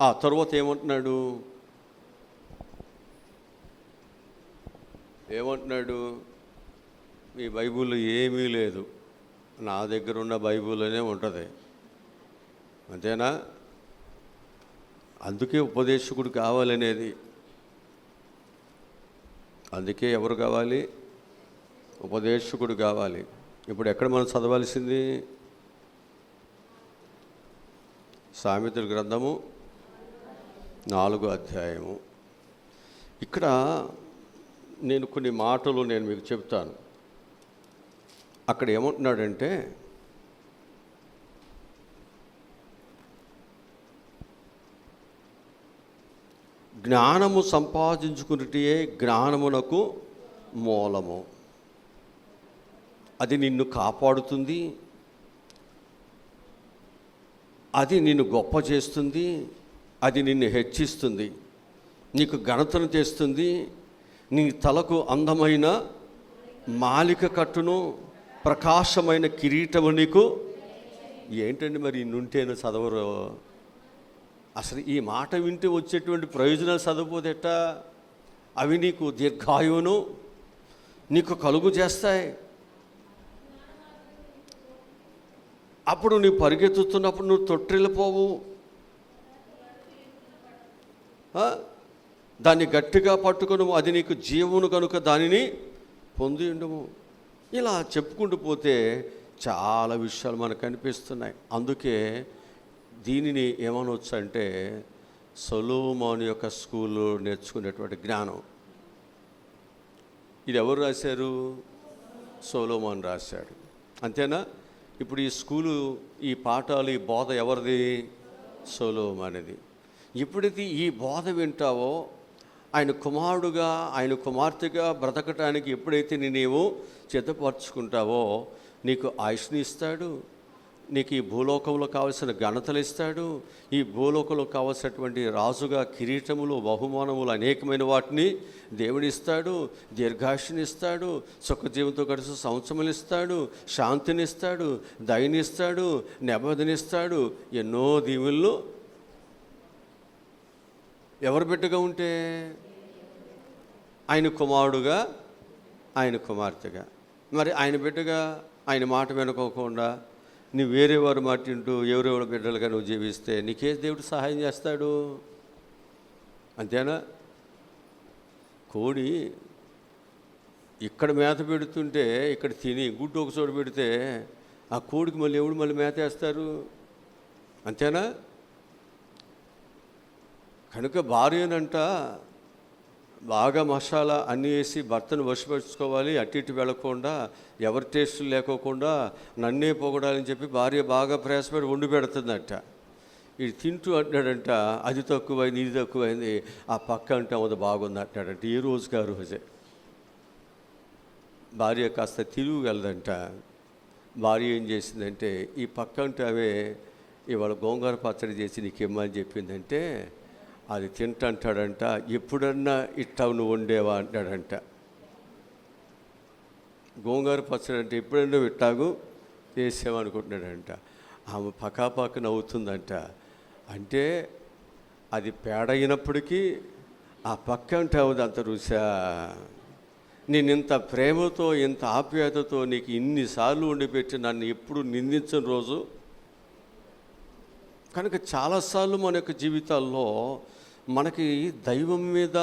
Speaker 1: ఆ తర్వాత ఏమంటున్నాడు? మీ బైబిల్లో ఏమీ లేదు, నా దగ్గర ఉన్న బైబిల్లోనే ఉంటుంది, అంతేనా? అందుకే ఉపదేశకుడు కావాలనేది. అందుకే ఎవరు కావాలి? ఉపదేశకుడు కావాలి. ఇప్పుడు ఎక్కడ మనం చదవాల్సింది? సామెతల గ్రంథము 4వ అధ్యాయము. ఇక్కడ నేను కొన్ని మాటలు మీకు చెప్తాను. అక్కడ ఏమంటున్నాడంటే, జ్ఞానము సంపాదించుకున్నటే జ్ఞానమునకు మూలము. అది నిన్ను కాపాడుతుంది, అది నిన్ను గొప్ప చేస్తుంది, అది నిన్ను హెచ్చిస్తుంది, నీకు ఘనతను తెస్తుంది, నీ తలకు అందమైన మాలిక కట్టును, ప్రకాశమైన కిరీటము నీకు. ఏంటండి మరి ఇన్నుంటేను చదవరు? అసలు ఈ మాట వింటే వచ్చేటువంటి ప్రయోజనాలు చదవపోతేట? అవి నీకు దీర్ఘాయువును నీకు కలుగు చేస్తాయి. అప్పుడు నువ్వు పరిగెత్తుతున్నప్పుడు నువ్వు తొట్టిల్లిపోవు. దాన్ని గట్టిగా పట్టుకును, అది నీకు జీవమును కనుక దానిని పొంది ఉండము. ఇలా చెప్పుకుంటూ పోతే చాలా విషయాలు మనకు కనిపిస్తున్నాయి. అందుకే దీనిని ఏమనొచ్చు అంటే సొలొమోను యొక్క స్కూల్లో నేర్చుకునేటువంటి జ్ఞానం. ఇది ఎవరు రాశారు? సొలొమోను రాశాడు, అంతేనా? ఇప్పుడు ఈ స్కూలు, ఈ పాఠాలు, ఈ బోధ ఎవరిది? సొలొమోనుది. ఎప్పుడైతే ఈ బోధ వింటావో, ఆయన కుమారుడుగా, ఆయన కుమార్తెగా బ్రతకటానికి ఎప్పుడైతే నీవు సిద్ధపరచుకుంటావో, నీకు ఆయుష్ని ఇస్తాడు, నీకు ఈ భూలోకంలో కావలసిన ఘనతలు ఇస్తాడు, ఈ భూలోకంలో కావలసినటువంటి రాజుగా కిరీటములు, బహుమానములు, అనేకమైన వాటిని దేవుడిస్తాడు, దీర్ఘాయుష్ని ఇస్తాడు, సుఖజీవంతో కలిసి సంవత్సరములు ఇస్తాడు, శాంతిని ఇస్తాడు, దయనిస్తాడు, నెమ్మదినిస్తాడు, ఎన్నో దీవులను. ఎవరు బిడ్డగా ఉంటే? ఆయన కుమారుడుగా, ఆయన కుమార్తెగా. మరి ఆయన బిడ్డగా ఆయన మాట వినుకోకుండా నువ్వు వేరే వారి మాట వింటూ ఎవరెవరి బిడ్డలుగా నువ్వు జీవిస్తే నీకే దేవుడు సహాయం చేస్తాడు? అంతేనా? కోడి ఇక్కడ మేత పెడుతుంటే ఇక్కడ తిని గుడ్డు ఒక చోటు పెడితే ఆ కోడికి మళ్ళీ ఎవడు మళ్ళీ మేత వేస్తారు? అంతేనా? కనుక భార్యనంట బాగా మసాలా అన్నీ వేసి భర్తను వశపరుచుకోవాలి, అటు ఇటు వెళ్ళకుండా, ఎవరి టేస్ట్ లేకోకుండా నన్నే పొగడాలని చెప్పి భార్య బాగా ప్రయాసపడి వండి పెడుతుందంట. ఇది తింటూ అంటాడంట, అది తక్కువైంది, ఇది తక్కువైంది, ఆ పక్క అంటే అది బాగుంది అంటాడంట. ఈ రోజుకి ఆ రోజే భార్య కాస్త తిరుగుగలదంట. భార్య ఏం చేసిందంటే, ఈ పక్క అంటే అవే ఇవాళ గోంగూర పచ్చడి చేసి నీకు ఇమ్మని చెప్పిందంటే అది తింటంటాడంట. ఎప్పుడన్నా ఇట్టవు నువ్వు వండేవా అంటాడంట. గోంగూర పచ్చడి అంటే ఎప్పుడైనా విట్టాగు చేసామనుకుంటున్నాడంట. ఆమె పకాపాక నవ్వుతుందంట. అంటే అది పేడ అయినప్పటికీ ఆ పక్క అంటే అవుది అంత రుచా. నేను ఇంత ప్రేమతో ఇంత ఆప్యాయతతో నీకు ఇన్నిసార్లు వండిపెట్టి నన్ను ఎప్పుడు నిందించని రోజు. కనుక చాలాసార్లు మన యొక్క జీవితాల్లో మనకి దైవం మీద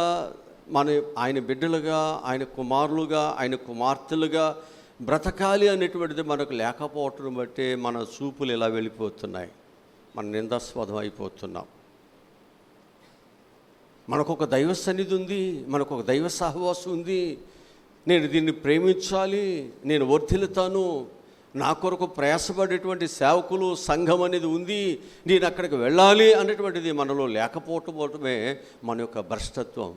Speaker 1: ఆయన బిడ్డలుగా, ఆయన కుమారులుగా, ఆయన కుమార్తెలుగా బ్రతకాలి అనేటువంటిది మనకు లేకపోవటం బట్టే మన చూపులు ఇలా వెళ్ళిపోతున్నాయి, మన నిందాస్పదం అయిపోతున్నాం. మనకొక దైవ సన్నిధి ఉంది, మనకొక దైవ సహవాసం ఉంది. నేను దీన్ని ప్రేమించాలి, నేను వర్ధిల్లుతాను, నా కొరకు ప్రయాసపడేటువంటి సేవకులు సంఘం అనేది ఉంది, నేను అక్కడికి వెళ్ళాలి అనేటువంటిది మనలో లేకపోవటమే మన యొక్క భ్రష్టత్వం.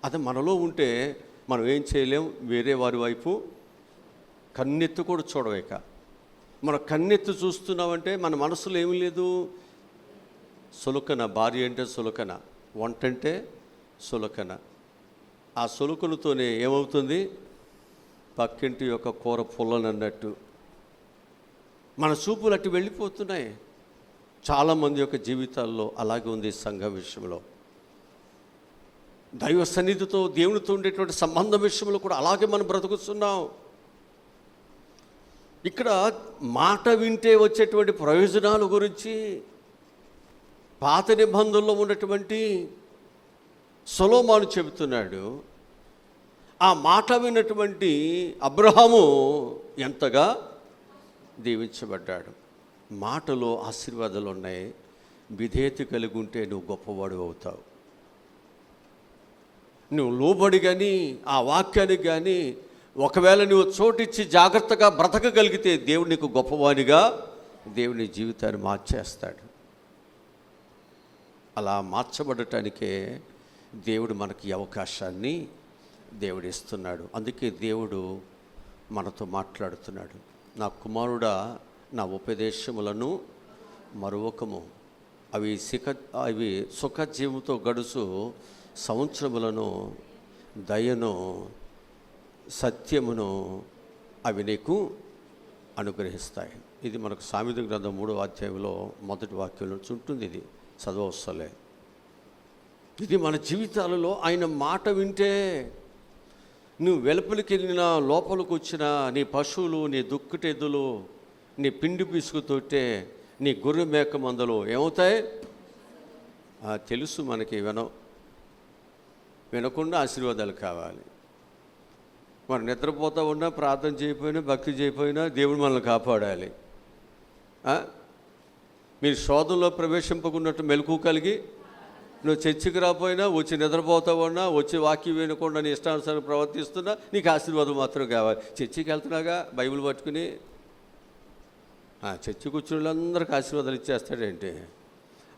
Speaker 1: అది మనలో ఉంటే మనం ఏం చేయలేం, వేరే వారి వైపు కన్నెత్తి కూడా చూడవేక. మన కన్నెత్తి చూస్తున్నామంటే మన మనసులో ఏమీ లేదు. సులకన, భార్య అంటే సులకన, వంట అంటే సులకన. ఆ సులకనతోనే ఏమవుతుంది, పక్కింటి యొక్క కూర పుల్లనన్నట్టు మన చూపులు అటు వెళ్ళిపోతున్నాయి. చాలామంది యొక్క జీవితాల్లో అలాగే ఉంది. సంఘ విషయంలో, దైవ సన్నిధితో దేవునితో ఉండేటువంటి సంబంధం విషయంలో కూడా అలాగే మనం బ్రతుకుతున్నాం. ఇక్కడ మాట వింటే వచ్చేటువంటి ప్రయోజనాల గురించి పాత నిబంధనలో ఉన్నటువంటి సొలొమోను చెబుతున్నాడు. ఆ మాట విన్నటువంటి అబ్రహాము ఎంతగా దీవించబడ్డాడు. మాటలో ఆశీర్వాదాలు ఉన్నాయి. విధేయత కలిగి ఉంటే నువ్వు గొప్పవాడు అవుతావు. నువ్వు లోబడి కానీ ఆ వాక్యానికి కానీ ఒకవేళ నువ్వు చోటిచ్చి జాగ్రత్తగా బ్రతకగలిగితే దేవుడు నీకు గొప్పవాడిగా దేవుని జీవితాన్ని మార్చేస్తాడు. అలా మార్చబడటానికే దేవుడు మనకి అవకాశాన్ని దేవుడు ఇస్తున్నాడు. అందుకే దేవుడు మనతో మాట్లాడుతున్నాడు. నా కుమారుడా, నా ఉపదేశములను మరువకము, అవి సుఖజీవంతో గడుసు సంవత్సరములను, దయను, సత్యమును అవి నీకు అనుగ్రహిస్తాయి. ఇది మనకు సామెత గ్రంథం 3వ అధ్యాయంలో మొదటి వాక్యంలో ఉంటుంది. ఇది చదవవసలే. ఇది మన జీవితాలలో ఆయన మాట వింటే, నువ్వు వెలుపలికి వెళ్ళినా లోపలికి వచ్చినా, నీ పశువులు, నీ దుక్కుటెద్దులు, నీ పిండి పిసుకుతోటే, నీ గొర్రె మేక మందలు ఏమవుతాయి తెలుసు మనకి. వినకుండా ఆశీర్వాదాలు కావాలి. మరి నిద్రపోతా ఉన్నా, ప్రార్థన చేయకపోయినా, భక్తి చేయకపోయినా దేవుడు మనల్ని కాపాడాలి. మీరు శోధనలో ప్రవేశింపకున్నట్టు మెలకువ కలిగి, నువ్వు చర్చికి రాపోయినా, వచ్చి నిద్రపోతా ఉన్నా, వచ్చి వాక్యం వినకుండా నీ ఇష్టానుసారం ప్రవర్తిస్తున్నా, నీకు ఆశీర్వాదం మాత్రం కావాలి. చర్చికి వెళ్తున్నాగా బైబిల్ పట్టుకుని, చర్చి కూర్చుని వాళ్ళందరికీ ఆశీర్వాదాలు ఇచ్చేస్తాడేంటి?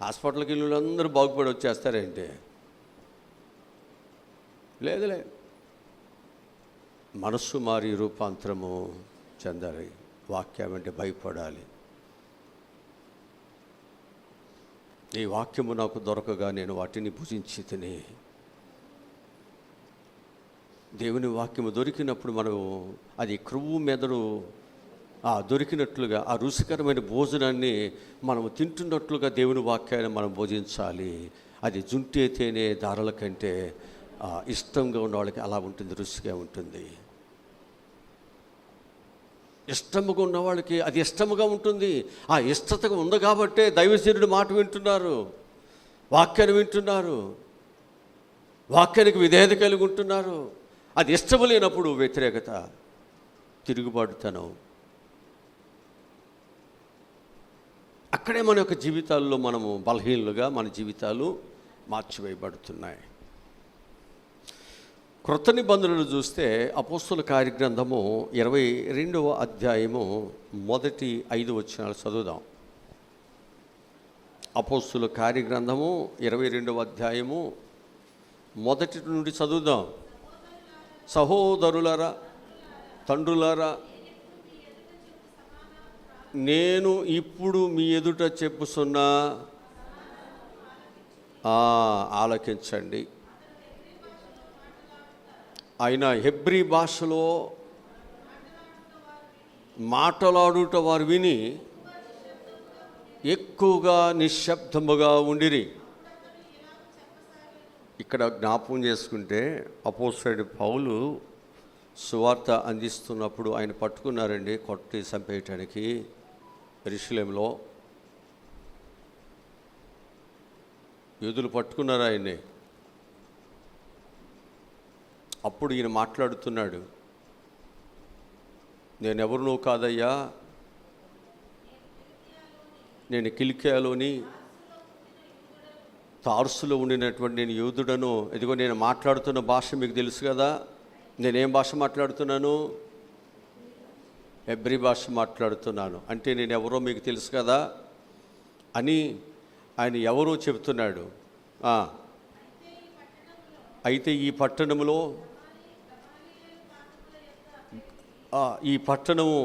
Speaker 1: హాస్పిటల్కి వెళ్ళి వాళ్ళందరూ బాగుపడి వచ్చేస్తారేంటి? లేదులే. మనస్సు మారి రూపాంతరము చెందాలి. వాక్యం అంటే భయపడాలి. ఈ వాక్యము నాకు దొరకగా నేను వాటిని భుజించి తిని, దేవుని వాక్యము దొరికినప్పుడు మనం అది క్రొవ్వు మెదడు దొరికినట్లుగా ఆ రుచికరమైన భోజనాన్ని మనం తింటున్నట్లుగా దేవుని వాక్యాన్ని మనం భోజించాలి. అది జుంటే తేనె దారాల కంటే ఇష్టంగా ఉన్న వాళ్ళకి అలా ఉంటుంది, రుచిగా ఉంటుంది. ఇష్టముగా ఉన్న వాళ్ళకి అది ఇష్టముగా ఉంటుంది. ఆ ఇష్టతగా ఉంది కాబట్టే దైవజనుడి మాట వింటున్నారు, వాక్యాన్ని వింటున్నారు, వాక్యానికి విధేయత కలిగి ఉంటున్నారు. అది ఇష్టము లేనప్పుడు వ్యతిరేకత, తిరుగుబాటుతనం, అక్కడే మన యొక్క జీవితాల్లో మనము బలహీనులుగా మన జీవితాలు మార్చివేయబడుతున్నాయి. క్రొత్త నిబంధనలు చూస్తే అపోస్తుల కార్యగ్రంథము 22వ అధ్యాయము మొదటి 5 వచనాలు చదువుదాం. అపోస్తుల కార్యగ్రంథము 22వ అధ్యాయము మొదటి నుండి చదువుదాం. సహోదరులారా, తండ్రులారా, నేను ఇప్పుడు మీ ఎదుట చెప్పుచున్నా ఆలకించండి. ఆయన హెబ్రీ భాషలో మాటలాడుట వారు విని ఎక్కువగా నిశ్శబ్దముగా ఉండిరి. ఇక్కడ జ్ఞాపకం చేసుకుంటే అపోస్తలుడైన పౌలు సువార్త అందిస్తున్నప్పుడు ఆయన పట్టుకున్నారండి, కొట్టి చంపేయటానికి యెరూషలేములో యూదులు పట్టుకున్నారు ఆయన్ని. అప్పుడు ఈయన మాట్లాడుతున్నాడు, నేనెవరినో కాదయ్యా, నేను కిలికియాలోని తార్సులో ఉండినటువంటి నేను యూదుడను. ఇదిగో నేను మాట్లాడుతున్న భాష మీకు తెలుసు కదా. నేనేం భాష మాట్లాడుతున్నాను? హెబ్రీ భాష మాట్లాడుతున్నాను. అంటే నేను ఎవరో మీకు తెలుసు కదా అని ఆయన ఎవరో చెబుతున్నాడు. అయితే ఈ పట్టణంలో, ఈ పట్టణము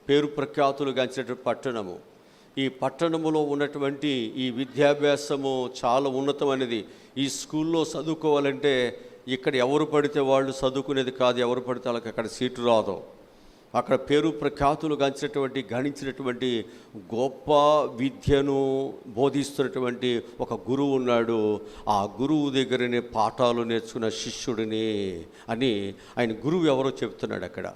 Speaker 1: పేరు ప్రఖ్యాతులు గాంచినటువంటి పట్టణము, ఈ పట్టణములో ఉన్నటువంటి ఈ విద్యాభ్యాసము చాలా ఉన్నతమైనది. ఈ స్కూల్లో చదువుకోవాలంటే ఇక్కడ ఎవరు పడితే వాళ్ళు చదువుకునేది కాదు, ఎవరు పడితే వాళ్ళకి అక్కడ సీటు రాదు. అక్కడ పేరు ప్రఖ్యాతులు గణించినటువంటి గొప్ప విద్యను బోధిస్తున్నటువంటి ఒక గురువు ఉన్నాడు. ఆ గురువు దగ్గరనే పాఠాలు నేర్చుకున్న శిష్యుడిని అని ఆయన గురువు ఎవరో చెప్తున్నాడు అక్కడ.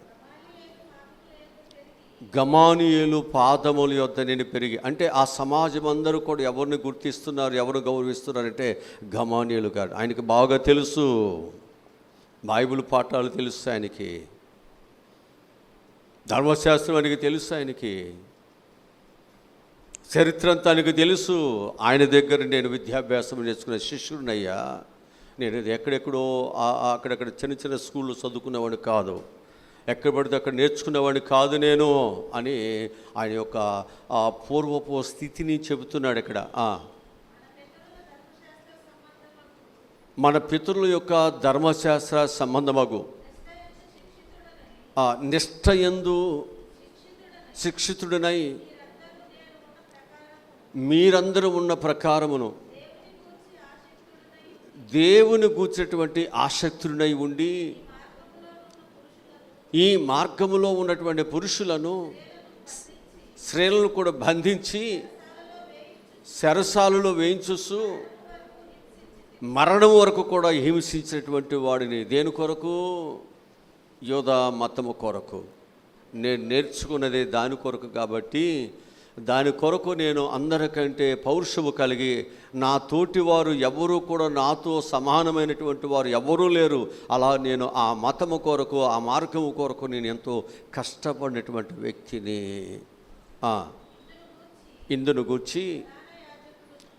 Speaker 1: గమానియేలు పాదముల యొద్ద నేను పెరిగి, అంటే ఆ సమాజం అందరూ కూడా ఎవరిని గుర్తిస్తున్నారు, ఎవరు గౌరవిస్తున్నారంటే గమానియేలు గారు. ఆయనకి బాగా తెలుసు, బైబిల్ పాఠాలు తెలుసు ఆయనకి, ధర్మశాస్త్రం ఆయనకి తెలుసు, ఆయనకి చరిత్ర అంతా ఆయనకు తెలుసు. ఆయన దగ్గర నేను విద్యాభ్యాసం నేర్చుకున్న శిష్యుడినయ్యా, నేను ఎక్కడెక్కడో అక్కడక్కడ చిన్న చిన్న స్కూళ్ళు చదువుకునేవాడిని కాదు, ఎక్కడ పడితే అక్కడ నేర్చుకునేవాడిని కాదు నేను అని ఆయన యొక్క పూర్వపు స్థితిని చెబుతున్నాడు ఇక్కడ. మన పితరుల యొక్క ధర్మశాస్త్ర సంబంధమగు నిష్ఠయందు శిక్షితుడనై మీరందరూ ఉన్న ప్రకారమును దేవుని గూర్చినటువంటి ఆసక్తుడై ఉండి ఈ మార్గములో ఉన్నటువంటి పురుషులను, స్త్రీలను కూడా బంధించి చెరసాలలో వేయించు మరణం వరకు కూడా హింసించినటువంటి వాడిని. దేని కొరకు? యోధా మతము కొరకు. నేను నేర్చుకున్నదే దాని కొరకు కాబట్టి దాని కొరకు నేను అందరికంటే పౌరుషము కలిగి, నా తోటి వారు ఎవరూ కూడా నాతో సమానమైనటువంటి వారు ఎవరూ లేరు. అలా నేను ఆ మతము కొరకు, ఆ మార్గము కొరకు నేను ఎంతో కష్టపడినటువంటి వ్యక్తిని. ఇందును గూర్చి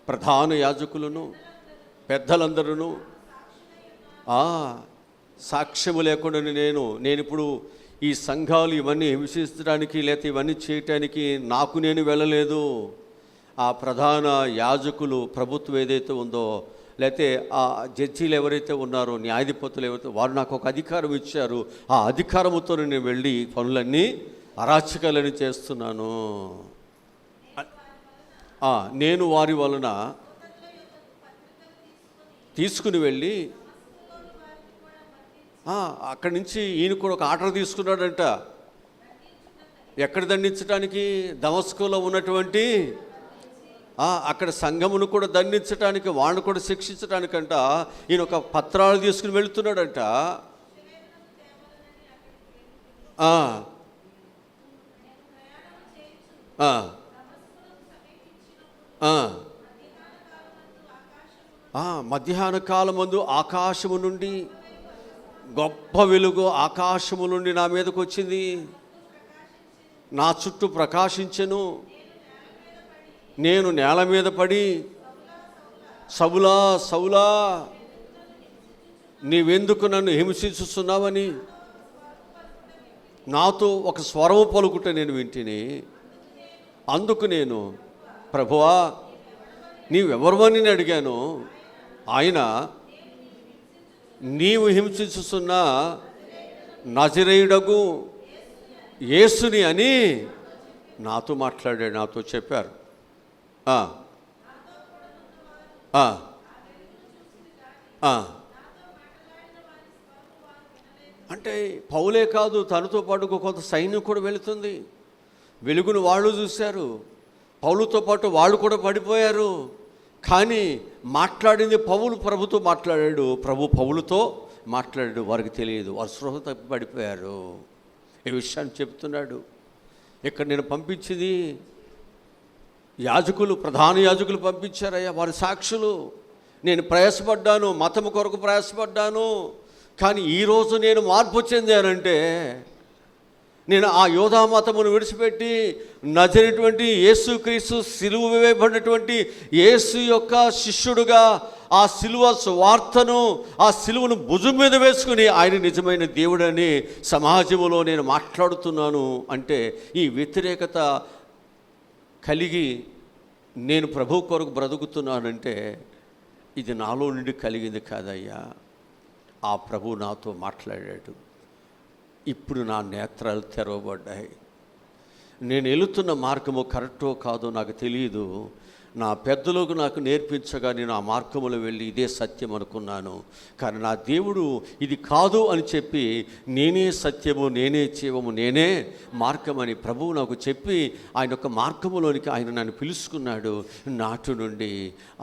Speaker 1: ప్రధాన యాజకులను పెద్దలందరూ సాక్ష్యము లేకుండా నేను ఇప్పుడు ఈ సంఘాలు ఇవన్నీ హింసించడానికి లేకపోతే ఇవన్నీ చేయటానికి నాకు నేను వెళ్ళలేదు. ఆ ప్రధాన యాజకులు, ప్రభుత్వం ఏదైతే ఉందో, లేకపోతే ఆ జడ్జీలు ఎవరైతే ఉన్నారో, న్యాయాధిపతులు ఎవరైతే, వారు నాకు ఒక అధికారం ఇచ్చారు. ఆ అధికారముతో నేను వెళ్ళి పనులన్నీ అరాచకాలని చేస్తున్నాను. నేను వారి వలన తీసుకుని వెళ్ళి అక్కడి నుంచి ఈయన కూడా ఒక ఆర్డర్ తీసుకున్నాడంట. ఎక్కడ దండించడానికి? దమస్కులో ఉన్నటువంటి అక్కడ సంఘమును కూడా దండించడానికి, వాడిని కూడా శిక్షించడానికంట ఈయన ఒక పత్రాలు తీసుకుని వెళుతున్నాడంట. మధ్యాహ్న కాలమందు ఆకాశము నుండి గొప్ప వెలుగు ఆకాశము నుండి నా మీదకు వచ్చింది, నా చుట్టూ ప్రకాశించెను. నేను నేల మీద పడి, సౌలా సౌలా నీవెందుకు నన్ను హింసించుస్తున్నావని నాతో ఒక స్వరము పలుకుట నేను వింటిని. అందుకు నేను, ప్రభువా నీవెవరవని అడిగాను. ఆయన, నీవు హింసించుతున్న నజరేయుడగు యేసుని అని నాతో మాట్లాడాడు, నాతో చెప్పారు. అంటే పౌలే కాదు, తనతో పాటు కొంత సైన్యం కూడా వెళుతుంది. వెలుగును వాళ్ళు చూశారు, పౌలుతో పాటు వాళ్ళు కూడా పడిపోయారు. కానీ మాట్లాడింది పౌలు ప్రభుతో మాట్లాడాడు, ప్రభు పౌలుతో మాట్లాడాడు. వారికి తెలియదు, వారు స్పృహ తప్పి పడిపోయారు. ఈ విషయాన్ని చెప్తున్నాడు. ఇక్కడ నేను పంపించింది యాజకులు, ప్రధాన యాజకులు పంపించారయ్యా, వారి సాక్షులు. నేను ప్రయాసపడ్డాను, మతము కొరకు ప్రయాసపడ్డాను, కానీ ఈరోజు నేను మార్పు చెందానంటే నేను ఆ యోధా మతమును విడిచిపెట్టి నజరేటువంటి యేసుక్రీస్తు సిలువ వేయబడినటువంటి యేసు యొక్క శిష్యుడుగా ఆ సిలువ స్వార్థను, ఆ సిలువను భుజం మీద వేసుకుని ఆయన నిజమైన దేవుడని సమాజంలో నేను మాట్లాడుతున్నాను అంటే ఈ వ్యతిరేకత కలిగి నేను ప్రభు కొరకు బ్రతుకుతున్నానంటే ఇది నాలో నుండి కలిగింది కాదయ్యా, ఆ ప్రభు నాతో మాట్లాడాడు. ఇప్పుడు నా నేత్రాలు తెరవబడ్డాయి. నేను వెళుతున్న మార్గము కరెక్టో కాదో నాకు తెలియదు. నా పెద్దలకు నాకు నేర్పించగా నేను ఆ మార్గములో వెళ్ళి ఇదే సత్యం అనుకున్నాను. కానీ నా దేవుడు ఇది కాదు అని చెప్పి నేనే సత్యము, నేనే జీవము, నేనే మార్గం అని ప్రభువు నాకు చెప్పి ఆయన యొక్క మార్గములోనికి ఆయన నన్ను పిలుచుకున్నాడు. నాటి నుండి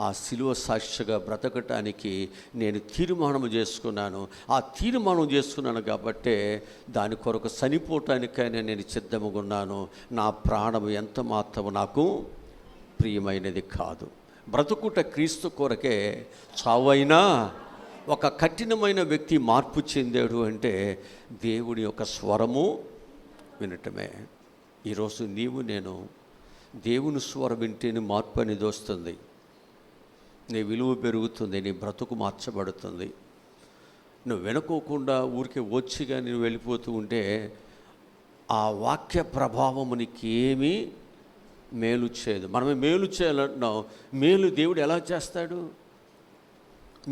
Speaker 1: ఆ శిలువ సాక్షిగా బ్రతకటానికి నేను తీర్మానం చేసుకున్నాను. ఆ తీర్మానం చేసుకున్నాను కాబట్టే దాని కొరకు చనిపోవటానికైనా నేను సిద్ధముగా ఉన్నాను. నా ప్రాణం ఎంత మాత్రం నాకు ప్రియమైనది కాదు. బ్రతుకుట క్రీస్తు కొరకే, చావైనా. ఒక కఠినమైన వ్యక్తి మార్పు చెందాడు అంటే దేవుడి యొక్క స్వరము వినటమే. ఈరోజు నేను దేవుని స్వరం వింటేనే మార్పు అనేది వస్తుంది. నీ విలువ పెరుగుతుంది, నీ బ్రతుకు మార్చబడుతుంది. నువ్వు వెనుకోకుండా ఊరికే వచ్చిగా నువ్వు వెళ్ళిపోతూ ఉంటే ఆ వాక్య ప్రభావము నీకు ఏమీ మేలు చేయదు. మనమే మేలు చేయాలంటున్నాం. మేలు దేవుడు ఎలా చేస్తాడు?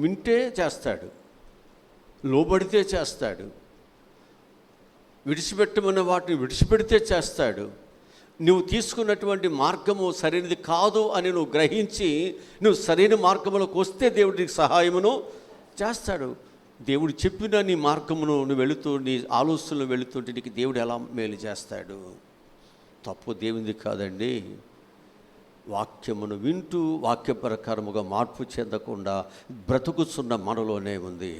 Speaker 1: వింటే చేస్తాడు, లోబడితే చేస్తాడు, విడిచిపెట్టమన్న వాటిని విడిచిపెడితే చేస్తాడు. నువ్వు తీసుకున్నటువంటి మార్గము సరైనది కాదు అని నువ్వు గ్రహించి నువ్వు సరైన మార్గంలోకి వస్తే దేవుడు నీకు సహాయమును చేస్తాడు. దేవుడు చెప్పిన నీ మార్గమును నువ్వు వెళుతూ, నీ ఆలోచనలు వెళుతుంటే నీకు దేవుడు ఎలా మేలు చేస్తాడు? తప్పు దేవునిది కాదండి. వాక్యమును వింటూ వాక్య ప్రకారముగా మార్పు చెందకుండా బ్రతుకుతున్న మనలోనే ఉంది.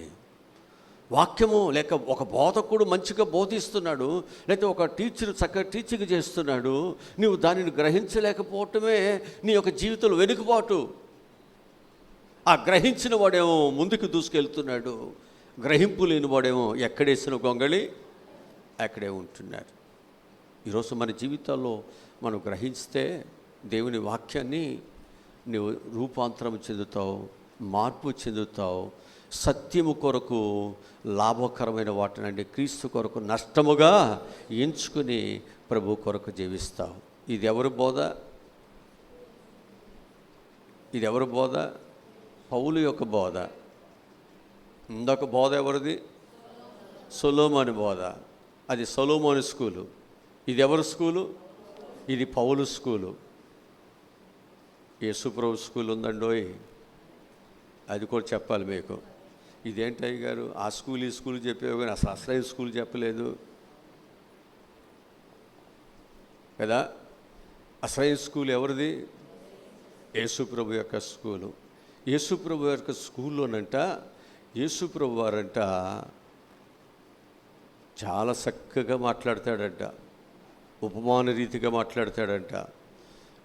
Speaker 1: వాక్యము లేక ఒక బోధకుడు మంచిగా బోధిస్తున్నాడు, లేకపోతే ఒక టీచర్ చక్కగా టీచింగ్ చేస్తున్నాడు, నువ్వు దానిని గ్రహించలేకపోవటమే నీ యొక్క జీవితంలో వెనుకబాటు. ఆ గ్రహించిన వాడేమో ముందుకు దూసుకెళ్తున్నాడు, గ్రహింపు లేని వాడేమో ఎక్కడేసిన గొంగళి అక్కడే ఉంటున్నాడు. ఈరోజు మన జీవితాల్లో మనం గ్రహిస్తే దేవుని వాక్యాన్ని నువ్వు రూపాంతరం చెందుతావు, మార్పు చెందుతావు. సత్యము కొరకు లాభకరమైన వాటినండి క్రీస్తు కొరకు నష్టముగా ఎంచుకుని ప్రభు కొరకు జీవిస్తావు. ఇది ఎవరి బోధ? ఇది ఎవరి బోధ? పౌలు యొక్క బోధ. ఇంకొక బోధ ఎవరిది? సొలొమోను బోధ. అది సొలొమోను స్కూలు. ఇది ఎవరి స్కూలు? ఇది పౌలు స్కూలు. యేసుప్రభు స్కూల్ ఉందండోయ్, అది కూడా చెప్పాలి మీకు. ఇదేంటయ్య గారు ఆ స్కూల్ ఈ స్కూల్ చెప్పేవి కానీ అసలు అసలైన స్కూల్ చెప్పలేదు కదా. అసలైన స్కూల్ ఎవరిది? యేసుప్రభు యొక్క స్కూలు. యేసుప్రభు యొక్క స్కూల్లోనంట యేసుప్రభు వారంట చాలా చక్కగా మాట్లాడతాడంట, ఉపమాన రీతిగా మాట్లాడతాడంట.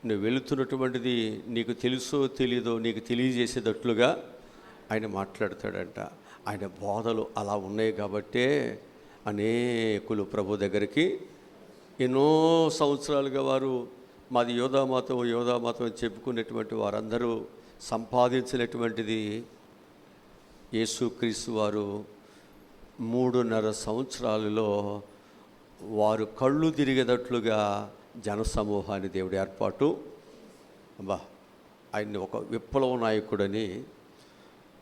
Speaker 1: నువ్వు వెళుతున్నటువంటిది నీకు తెలుసో తెలీదో నీకు తెలియజేసేటట్లుగా ఆయన మాట్లాడతాడంట. ఆయన బోధలు అలా ఉన్నాయి కాబట్టే అనేకులు ప్రభు దగ్గరికి ఎన్నో సంవత్సరాలుగా వారు మాది యోధామతం చెప్పుకునేటువంటి వారందరూ సంపాదించినటువంటిది యేసుక్రీస్తు వారు 3.5 సంవత్సరాలలో వారు కళ్ళు తిరిగేటట్లుగా జనసమూహాన్ని దేవుడు ఏర్పాటు. ఆయన్ని ఒక విప్లవ నాయకుడని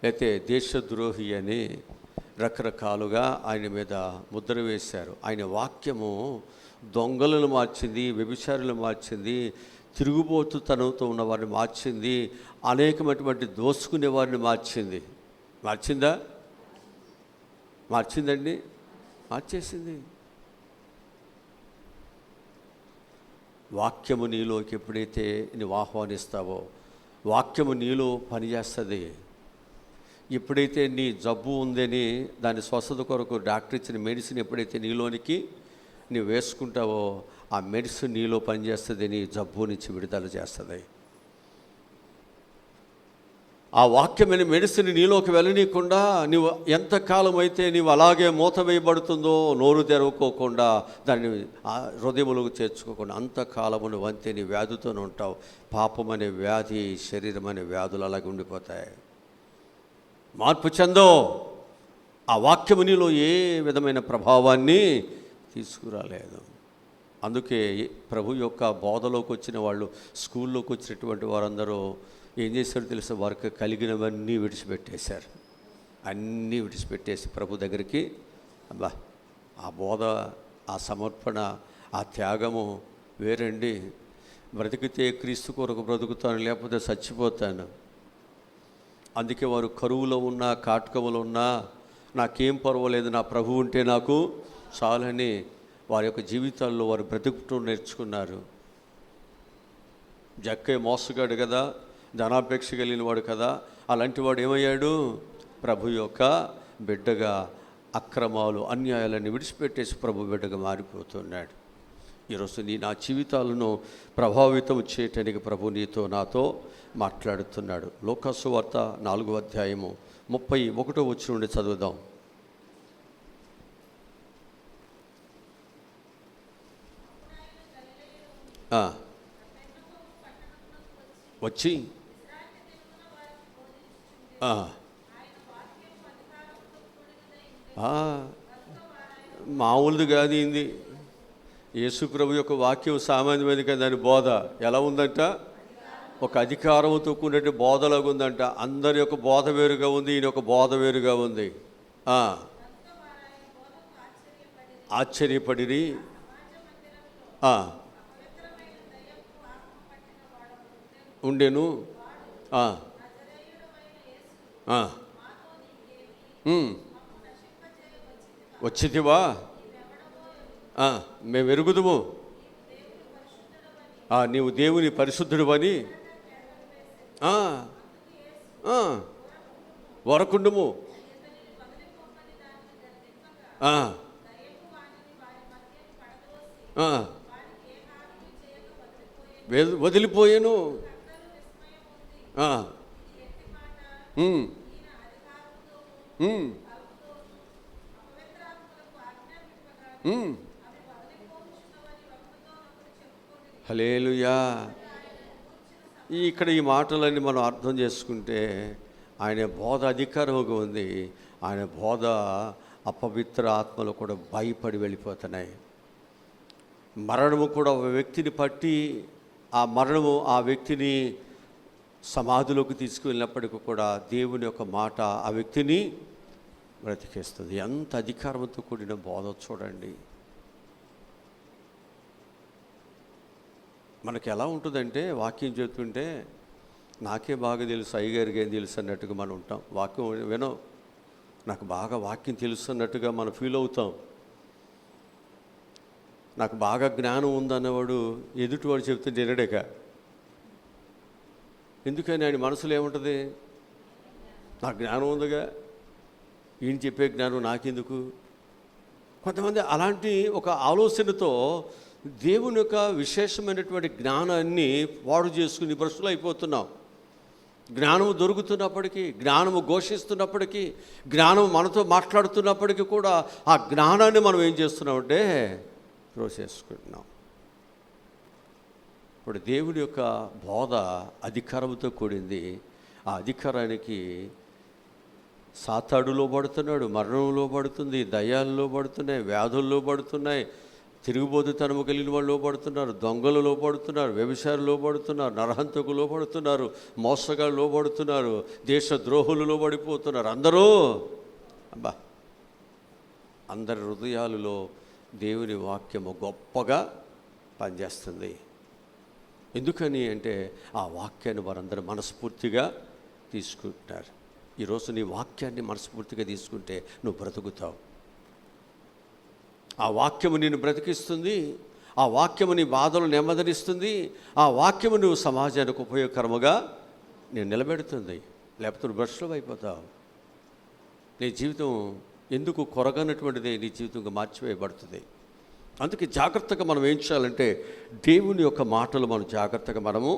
Speaker 1: లేతే దేశద్రోహి అని రకరకాలుగా ఆయన మీద ముద్ర వేశారు. ఆయన వాక్యము దొంగలను మార్చింది, వ్యభిచారులను మార్చింది, తిరుగుబోతుతనంతో ఉన్న వారిని మార్చింది, అనేకమైనటువంటి దోసుకునే వారిని మార్చింది. మార్చిందా? మార్చిందండి, మార్చేసింది. వాక్యము నీలోకి ఎప్పుడైతే నువ్వు ఆహ్వానిస్తావో వాక్యము నీలో పనిచేస్తుంది. ఎప్పుడైతే నీ జబ్బు ఉందని దాని స్వస్థత కొరకు డాక్టర్ ఇచ్చిన మెడిసిన్ ఎప్పుడైతే నీలోనికి నువ్వు వేసుకుంటావో ఆ మెడిసిన్ నీలో పనిచేస్తుంది, నీ జబ్బు నుంచి విడుదల చేస్తుంది. ఆ వాక్యమైన మెడిసిన్ నీలోకి వెళ్ళనీయకుండా నువ్వు ఎంతకాలం అయితే నీవు అలాగే మూత వేయబడుతుందో, నోరు తెరవకోకుండా దాన్ని హృదయములకు చేర్చుకోకుండా అంతకాలము నువ్వు అంతే నీ వ్యాధితోనే ఉంటావు. పాపం అనే వ్యాధి, శరీరం అనే వ్యాధులు అలాగే ఉండిపోతాయి. మార్పు చెందో ఆ వాక్యము నీలో ఏ విధమైన ప్రభావాన్ని తీసుకురాలేదు. అందుకే ప్రభు యొక్క బోధలోకి వచ్చిన వాళ్ళు, స్కూల్లోకి వచ్చినటువంటి వారందరూ ఏం చేశారో తెలుసు, వారికి కలిగినవన్నీ విడిచిపెట్టేశారు. అన్నీ విడిచిపెట్టేసి ప్రభు దగ్గరికి, అబ్బా ఆ బోధ, ఆ సమర్పణ, ఆ త్యాగము వేరండి. బ్రతికితే క్రీస్తు కొరకు బ్రతుకుతాను, లేకపోతే చచ్చిపోతాను. అందుకే వారు కరువులో ఉన్నా, కాటకములో ఉన్నా నాకేం పర్వాలేదు, నా ప్రభు ఉంటే నాకు చాలని వారి యొక్క జీవితాల్లో వారు బ్రతుకుతూ నేర్చుకున్నారు. జక్కే మోసగాడు కదా, ధనాపేక్ష కలిగిన వాడు కదా, అలాంటి వాడు ఏమయ్యాడు? ప్రభు యొక్క బిడ్డగా అక్రమాలు, అన్యాయాలన్నీ విడిచిపెట్టేసి ప్రభు బిడ్డగా మారిపోతున్నాడు. ఈరోజు నా జీవితాలను ప్రభావితం చేయటానికి ప్రభు నీతో నాతో మాట్లాడుతున్నాడు. లోకాసు వార్త 4వ అధ్యాయము 31వ వచనం నుండి చదువుదాం. వచ్చి మామూలుది కాదు ఇది. యేసు ప్రభు యొక్క వాక్యం సామాన్యమైనది కదా. దాని బోధ ఎలా ఉందంట? ఒక అధికారంతో కూడిన బోధలాగా ఉందంట. అందరి యొక్క బోధ వేరుగా ఉంది, ఈయన యొక్క బోధ వేరుగా ఉంది. ఆశ్చర్యపడిరి. ఉండెను. వచ్చితివా? మేము ఎరుగుదుము నీవు దేవుని పరిశుద్ధుడు అని వరకుండుము. వదిలిపోయాను. హల్లెలూయా. ఇక్కడ ఈ మాటలన్నీ మనం అర్థం చేసుకుంటే ఆయన బోధ అధికారంగా ఉంది. ఆయన బోధ అపవిత్ర ఆత్మలు కూడా భయపడి వెళ్ళిపోతున్నాయి. మరణము కూడా ఒక వ్యక్తిని పట్టి ఆ మరణము ఆ వ్యక్తిని సమాధిలోకి తీసుకువెళ్ళినప్పటికీ కూడా దేవుని యొక్క మాట ఆ వ్యక్తిని బ్రతికేస్తుంది. ఎంత అధికారంతో కూడిన బోధ చూడండి. మనకి ఎలా ఉంటుందంటే వాక్యం చెప్తుంటే నాకే బాగా తెలుసు, అయ్యగారికి ఏం తెలుసు అన్నట్టుగా మనం ఉంటాం. వాక్యం వినో నాకు బాగా వాక్యం తెలుసు అన్నట్టుగా మనం ఫీల్ అవుతాం. నాకు బాగా జ్ఞానం ఉందన్నవాడు ఎదుటివాడు చెప్తే నిరడక. ఎందుకని ఆయన మనసులో ఏముంటుంది? నాకు జ్ఞానం ఉందిగా, ఈయన చెప్పే జ్ఞానం నాకెందుకు? కొంతమంది అలాంటి ఒక ఆలోచనతో దేవుని యొక్క విశేషమైనటువంటి జ్ఞానాన్ని పాడు చేసుకుని భ్రష్టులు అయిపోతున్నాం. జ్ఞానము దొరుకుతున్నప్పటికీ, జ్ఞానము ఘోషిస్తున్నప్పటికీ, జ్ఞానం మనతో మాట్లాడుతున్నప్పటికీ కూడా ఆ జ్ఞానాన్ని మనం ఏం చేస్తున్నామంటే త్రోసేసుకుంటున్నాం. ఇప్పుడు దేవుడి యొక్క బోధ అధికారంతో కూడింది. ఆ అధికారానికి సాతాడులో పడుతున్నాడు, మరణంలో పడుతుంది, దయ్యాల్లో పడుతున్నాయి, వ్యాధుల్లో పడుతున్నాయి, తిరుగుబోతుతనము కలిగిన వాళ్ళు లోపడుతున్నారు, దొంగలు లోపడుతున్నారు, వ్యభిచారులు లోపడుతున్నారు, నరహంతకులు లోపడుతున్నారు, మోసగాళ్ళు లోపడుతున్నారు, దేశ ద్రోహులు లోపడిపోతున్నారు. అందరూ అందరి హృదయాలలో దేవుని వాక్యము గొప్పగా పనిచేస్తుంది. ఎందుకని అంటే ఆ వాక్యాన్ని వారందరూ మనస్ఫూర్తిగా తీసుకుంటున్నారు. ఈరోజు నీ వాక్యాన్ని మనస్ఫూర్తిగా తీసుకుంటే నువ్వు బ్రతుకుతావు. ఆ వాక్యము నిన్ను బ్రతికిస్తుంది. ఆ వాక్యము నీ బాధలు నెమ్మదినిస్తుంది. ఆ వాక్యము నువ్వు సమాజానికి ఉపయోగకరముగా నేను నిలబెడుతుంది. లేకపోతే నువ్వు భ్రష్టులు అయిపోతావు. నీ జీవితం ఎందుకు కొరగనటువంటిది నీ జీవితంగా మార్చివేయబడుతుంది. అందుకే జాగ్రత్తగా మనం ఏం చేయాలంటే దేవుని యొక్క మాటలు మనం జాగ్రత్తగా మనము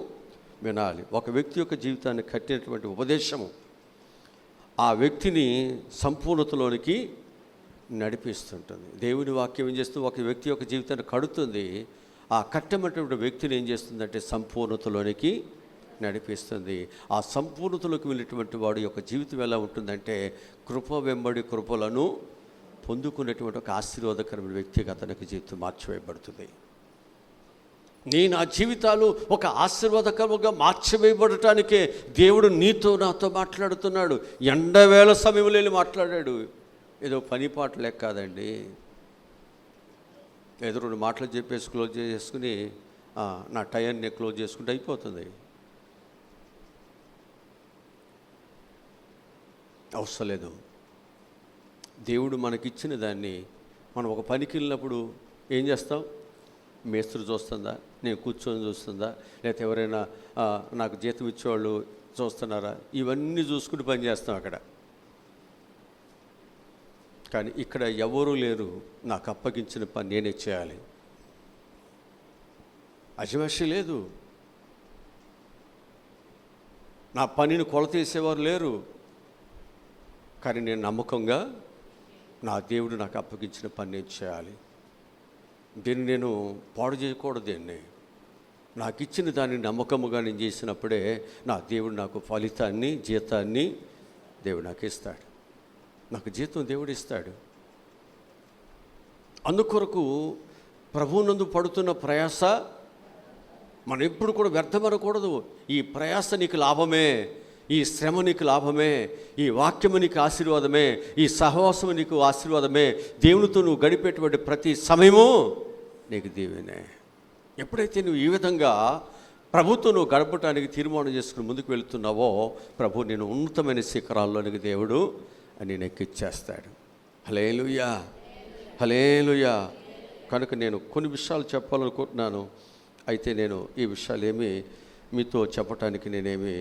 Speaker 1: వినాలి. ఒక వ్యక్తి యొక్క జీవితాన్ని కట్టినటువంటి ఉపదేశము ఆ వ్యక్తిని సంపూర్ణతలోనికి నడిపిస్తుంటుంది. దేవుని వాక్యం ఏం చేస్తుంది? ఒక వ్యక్తి యొక్క జీవితాన్ని కడుతుంది. ఆ కట్టమైనటువంటి వ్యక్తిని ఏం చేస్తుందంటే సంపూర్ణతలోనికి నడిపిస్తుంది. ఆ సంపూర్ణతలోకి వెళ్ళినటువంటి వాడి యొక్క జీవితం ఎలా ఉంటుందంటే కృప వెంబడి కృపలను పొందుకునేటువంటి ఒక ఆశీర్వాదకరమైన వ్యక్తిగా అతనికి జీవితం మార్చివేయబడుతుంది. నా జీవితాలు ఒక ఆశీర్వాదకరంగా మార్చివేయబడటానికే దేవుడు నీతో నాతో మాట్లాడుతున్నాడు. ఎండవేళ సమయంలో వెళ్ళి మాట్లాడాడు. ఏదో పని పాట లెక్క కాదండి. ఏదో 2 మాటలు చెప్పేసి క్లోజ్ చేసుకుని నా టైంని క్లోజ్ చేసుకుంటే అయిపోతుంది. అవసరం లేదు. దేవుడు మనకిచ్చిన దాన్ని మనం ఒక పనికి వెళ్ళినప్పుడు ఏం చేస్తాం? మేస్త్రి చూస్తుందా, నేను కూర్చొని చూస్తుందా, లేకపోతే ఎవరైనా నాకు జీతం ఇచ్చేవాళ్ళు చూస్తున్నారా, ఇవన్నీ చూసుకుని పని చేస్తాం అక్కడ. కానీ ఇక్కడ ఎవరూ లేరు. నాకు అప్పగించిన పని నేనే చేయాలి. అజమాషి లేదు. నా పనిని కొలతీసేవారు లేరు. కానీ నేను నమ్మకంగా నా దేవుడు నాకు అప్పగించిన పని నేను చేయాలి. దీన్ని నేను పాడు చేయకూడదు. దీన్ని నాకు ఇచ్చిన దాన్ని నమ్మకముగా నేను చేసినప్పుడే నా దేవుడు నాకు ఫలితాన్ని, జీతాన్ని దేవుడు నాకు ఇస్తాడు. నాకు జీతం దేవుడు ఇస్తాడు. అందుకొరకు ప్రభువునందు పడుతున్న ప్రయాస మనం ఎప్పుడు కూడా వ్యర్థమనకూడదు. ఈ ప్రయాస నీకు లాభమే, ఈ శ్రమ నీకు లాభమే, ఈ వాక్యము నీకు ఆశీర్వాదమే, ఈ సహవాసము నీకు ఆశీర్వాదమే. దేవునితో నువ్వు గడిపేటువంటి ప్రతి సమయము నీకు దీవెనే. ఎప్పుడైతే నువ్వు ఈ విధంగా ప్రభుతో నువ్వు గడపటానికి తీర్మానం చేసుకుని ముందుకు వెళుతున్నావో ప్రభు నేను ఉన్నతమైన శిఖరాల్లోనికి దేవుడు అని ఎక్కిచ్చేస్తాడు. హల్లెలూయా, హల్లెలూయా. కనుక నేను కొన్ని విషయాలు చెప్పాలనుకుంటున్నాను. అయితే నేను ఈ విషయాలు ఏమీ మీతో చెప్పటానికి నేనేమి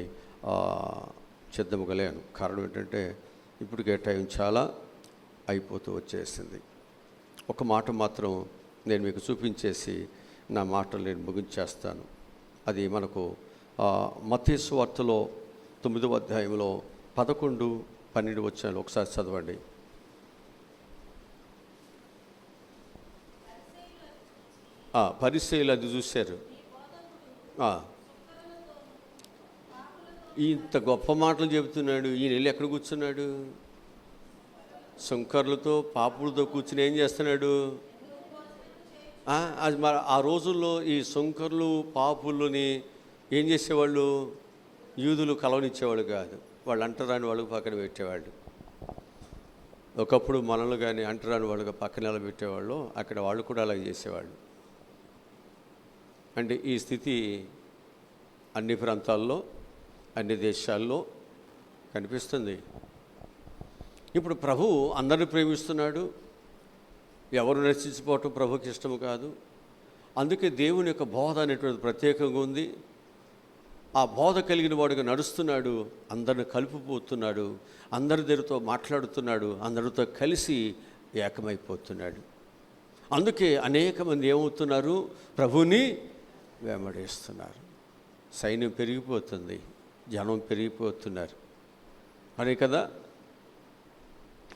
Speaker 1: సిద్ధముగలేను. కారణం ఏంటంటే ఇప్పటికే టైం చాలా అయిపోతూ వచ్చేసింది. ఒక మాట మాత్రం నేను మీకు చూపించేసి నా మాటలు నేను ముగించేస్తాను. అది మనకు మత్తయి సువార్తలో 9వ అధ్యాయంలో 11, 12 వచనాలు ఒకసారి చదవండి. పరిసయ్యులు అది చూశారు. ఇంత గొప్ప మాటలు చెబుతున్నాడు, ఈయన వెళ్ళి ఎక్కడ కూర్చున్నాడు? సుంకర్లతో పాపులతో కూర్చుని ఏం చేస్తున్నాడు? అది మరి ఆ రోజుల్లో ఈ సుంకర్లు పాపులని ఏం చేసేవాళ్ళు? యూదులు కలవనిచ్చేవాళ్ళు కాదు. వాళ్ళు అంటరాని వాళ్ళకు పక్కన పెట్టేవాళ్ళు. ఒకప్పుడు మనల్ని కానీ అంటరాని వాళ్ళకి పక్కన నిలబెట్టేవాళ్ళు. అక్కడ వాళ్ళు కూడా అలాగే చేసేవాళ్ళు. అంటే ఈ స్థితి అన్ని ప్రాంతాల్లో, అన్ని దేశాల్లో కనిపిస్తుంది. ఇప్పుడు ప్రభు అందరిని ప్రేమిస్తున్నాడు. ఎవరు నశించిపోవటం ప్రభుకి ఇష్టము కాదు. అందుకే దేవుని యొక్క బోధ అనేటువంటి ప్రత్యేకంగా ఉంది. ఆ బోధ కలిగిన వాడుగా నడుస్తున్నాడు. అందరిని కలుపుపోతున్నాడు. అందరి దగ్గరతో మాట్లాడుతున్నాడు. అందరితో కలిసి ఏకమైపోతున్నాడు. అందుకే అనేక మంది ఏమవుతున్నారు? ప్రభుని వెంబడిస్తున్నారు. సైన్యం పెరిగిపోతుంది, జనం పెరిగిపోతున్నారు. అనే కదా